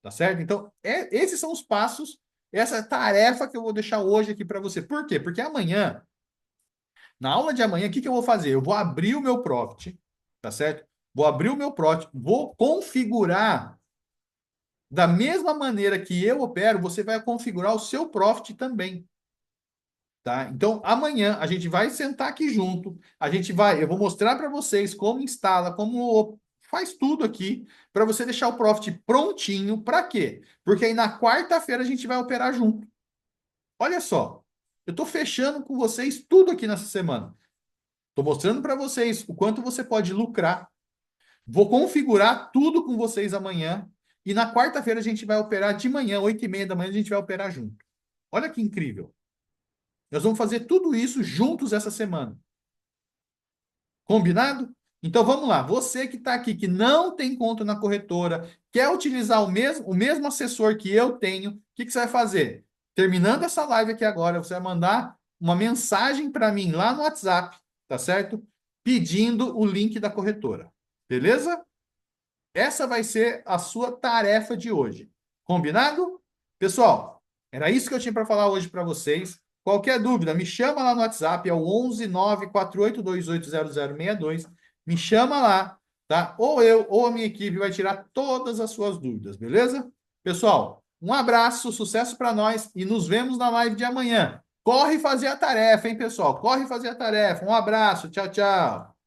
Tá certo? Então, esses são os passos, essa é a tarefa que eu vou deixar hoje aqui para você. Por quê? Porque amanhã, na aula de amanhã, o que que eu vou fazer? Eu vou abrir o meu Profit, tá certo? Vou abrir o meu Profit, vou configurar da mesma maneira que eu opero, você vai configurar o seu Profit também. Tá? Então, amanhã a gente vai sentar aqui junto, eu vou mostrar para vocês como instala, como faz tudo aqui, para você deixar o Profit prontinho. Para quê? Porque aí na quarta-feira a gente vai operar junto. Olha só, eu estou fechando com vocês tudo aqui nessa semana. Estou mostrando para vocês o quanto você pode lucrar. Vou configurar tudo com vocês amanhã. E na quarta-feira a gente vai operar de manhã, 8h30 da manhã, a gente vai operar junto. Olha que incrível. Nós vamos fazer tudo isso juntos essa semana. Combinado? Então vamos lá. Você que está aqui, que não tem conta na corretora, quer utilizar o mesmo assessor que eu tenho, o que você vai fazer? Terminando essa live aqui agora, você vai mandar uma mensagem para mim lá no WhatsApp, tá certo? Pedindo o link da corretora. Beleza? Essa vai ser a sua tarefa de hoje. Combinado? Pessoal, era isso que eu tinha para falar hoje para vocês. Qualquer dúvida, me chama lá no WhatsApp, é o 11 948280062. Me chama lá, tá? Ou eu ou a minha equipe vai tirar todas as suas dúvidas, beleza? Pessoal, um abraço, sucesso para nós e nos vemos na live de amanhã. Corre fazer a tarefa, hein, pessoal? Corre fazer a tarefa. Um abraço, tchau, tchau.